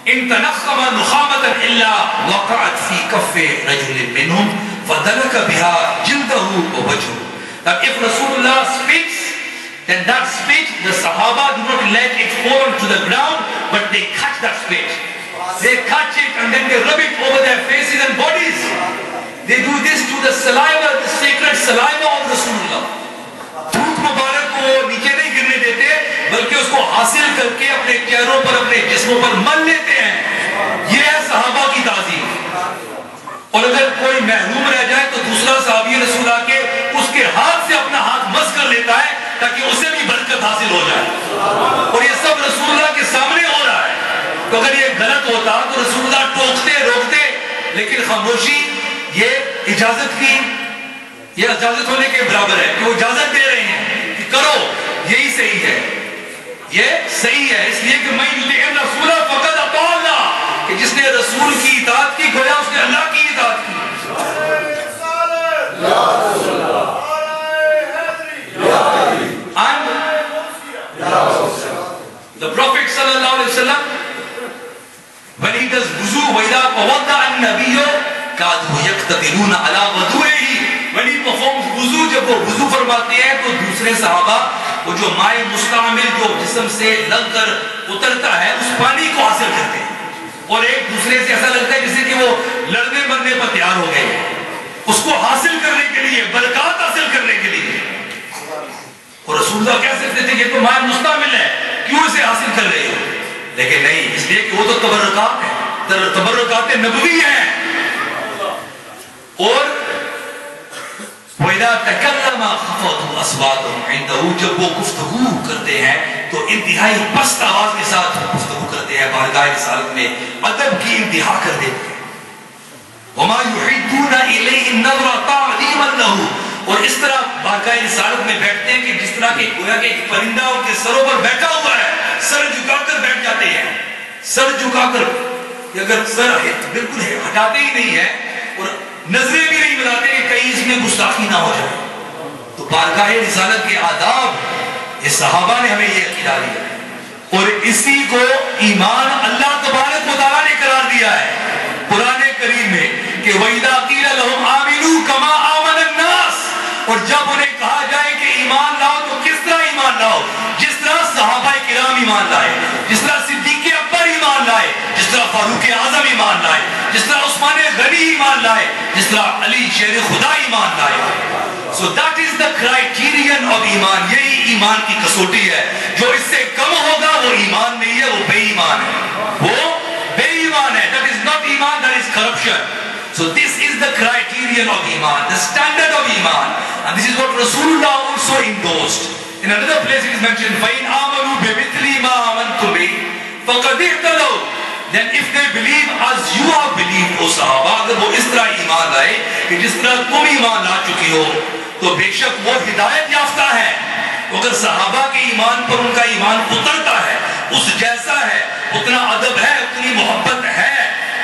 in tanakhama nukhamatan illa waqa'at fi kaffi rajulin minhum fadalaka biha jildahu wa wajhu. That if Rasulullah spits then that spit, the Sahaba do not let it fall onto the ground, but they catch that spit. They catch it and then they rub it over their faces and bodies. They do this to the saliva, the sacred saliva of Rasulullah. دھوپ مبارک کو نیچے نہیں گرنے دیتے بلکہ اس کو حاصل کر کے اپنے چہروں پر اپنے جسموں پر مل لیتے ہیں. یہ ہے صحابہ کی تعظیم. اور اگر کوئی محروم رہ جائے تو دوسرا صحابی رسول آ کے اس کے ہاتھ سے اپنا ہاتھ مس کر لیتا ہے تاکہ اسے بھی برکت حاصل ہو جائے. اور یہ سب رسول اللہ کے سامنے ہو رہا ہے. تو اگر یہ غلط ہوتا تو رسول اللہ ٹوکتے روکتے, لیکن خاموشی یہ اجازت کی, یہ اجازت ہونے کے برابر ہے کہ وہ اجازت دے رہے ہیں کہ کرو, یہی صحیح ہے, یہ صحیح ہے. اس لیے کہ میں رسول فقط اطاع اللہ, کہ جس نے رسول کی اطاعت کی گویا اس نے اللہ کی اطاعت کی. The Prophet sallallahu alaihi wasallam, when he does wuzu, وَإِذَا تَوَضَّأَ النَّبِيُّ كَادُوا يَقْتَتِلُونَ عَلَى وَضُوئِهِ, when he performs wuzu, جب وہ وضو فرماتے ہیں تو دوسرے صحابہ وہ جو مائع مستعمل جو جسم سے لگ کر اترتا ہے اس پانی کو حاصل کرتے ہیں, اور ایک دوسرے سے ایسا لگتا ہے جیسے کہ وہ لڑنے مرنے پر تیار ہو گئے اس کو حاصل کرنے کے لیے, برکات حاصل کرنے کے لیے. اور رسول اللہ کہہ سکتے تھے یہ تو مائع مستعمل ہے, کیوں اسے حاصل کر رہے ہو, لیکن نہیں, اس لیے کہ وہ تو تبرکات ہیں, تبرکات نبوی ہیں. اور وَإِذَا تَكَلَّمَ خَفَضُوا أَصْوَاتَهُمْ عِنْدَهُ, جب وہ گفتگو کرتے ہیں تو انتہائی پست آواز کے ساتھ گفتگو کرتے ہیں, بارگاہ رسالت میں ادب کی انتہا کر دیتے ہیں. وَمَا يُحِدُّونَ إِلَيْهِ النَّظْرَ تَعْظِيمًا لَهُ, اور اس طرح بارگاہ رسالت میں بیٹھتے ہیں کہ جس طرح کہ گویا کہ ایک پرندہ ان کے سروں پر بیٹھا ہوا ہے, سر جھکا کر بیٹھ جاتے ہیں, سر جھکا کر, اگر سر بالکل ہٹاتے ہی نہیں ہے اور نظریں بھی نہیں ملاتے کہ کہیں اس میں گستاخی نہ ہو جائے. تو بارگاہ رسالت کے آداب یہ صحابہ نے ہمیں یہ عقیدہ دیا, اور اسی کو ایمان اللہ تبارک و تعالیٰ نے قرار دیا ہے قرآن کریم میں کہ وَإِذَا قِيلَ لَهُمْ آمِنُوا كَمَا آمَنَ النَّاسِ, اور جب انہیں کہا جائے کہ ایمان لاؤ تو کس طرح ایمان لاؤ, جس طرح صحابہ کرام ایمان لائے, جس طرح صدیق اکبر ایمان لائے, جس طرح فاروق اعظم ایمان لائے, جس طرح عثمان غنی ایمان لائے, جس طرح علی شیر خدا ایمان لائے. So that is the criterion of ایمان, یہی ایمان کی کسوٹی ہے. جو اس سے کم ہوگا وہ ایمان نہیں ہے, وہ بے ایمان ہے, وہ بے ایمان ہے. That is not ایمان, that is corruption. So this is the criterion of iman, the standard of iman, and this is what Rasulullah also endorsed. In another place it is mentioned, فَإِنْ آمَنُوا بِمِثْلِ مَا آمَنْتُمْ بِهِ فَقَدْ اهْتَدَوْا, then if they believe as you have believed, O Sahaba, اگر وہ اس طرح ایمان لائے کہ جس طرح تم ایمان لا چکی ہو تو بے شک وہ ہدایت یافتہ ہے. اگر صحابہ کے ایمان پر ان کا ایمان اترتا ہے, اس جیسا ہے, اتنا ادب ہے, اتنی محبت ہے,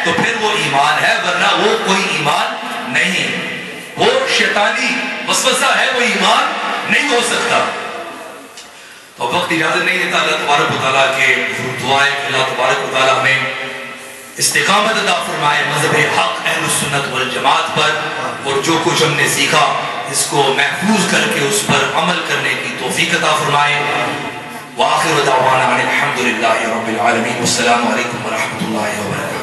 تو پھر وہ ایمان ہے, ورنہ وہ کوئی ایمان نہیں, وہ شیطانی وسوسہ ہے, وہ ایمان نہیں ہو سکتا. تو وقت اجازت نہیں دیتا اللہ تبارک و تعالیٰ کے دعائیں کہ اللہ تبارک و تعالیٰ ہمیں استقامت عطا فرمائے مذہب حق اہل السنت والجماعت پر, اور جو کچھ ہم نے سیکھا اس کو محفوظ کر کے اس پر عمل کرنے کی توفیق عطا فرمائے. وآخر دعوانا الحمدللہ رب العالمین, والسلام علیکم ورحمۃ اللہ وبرکاتہ.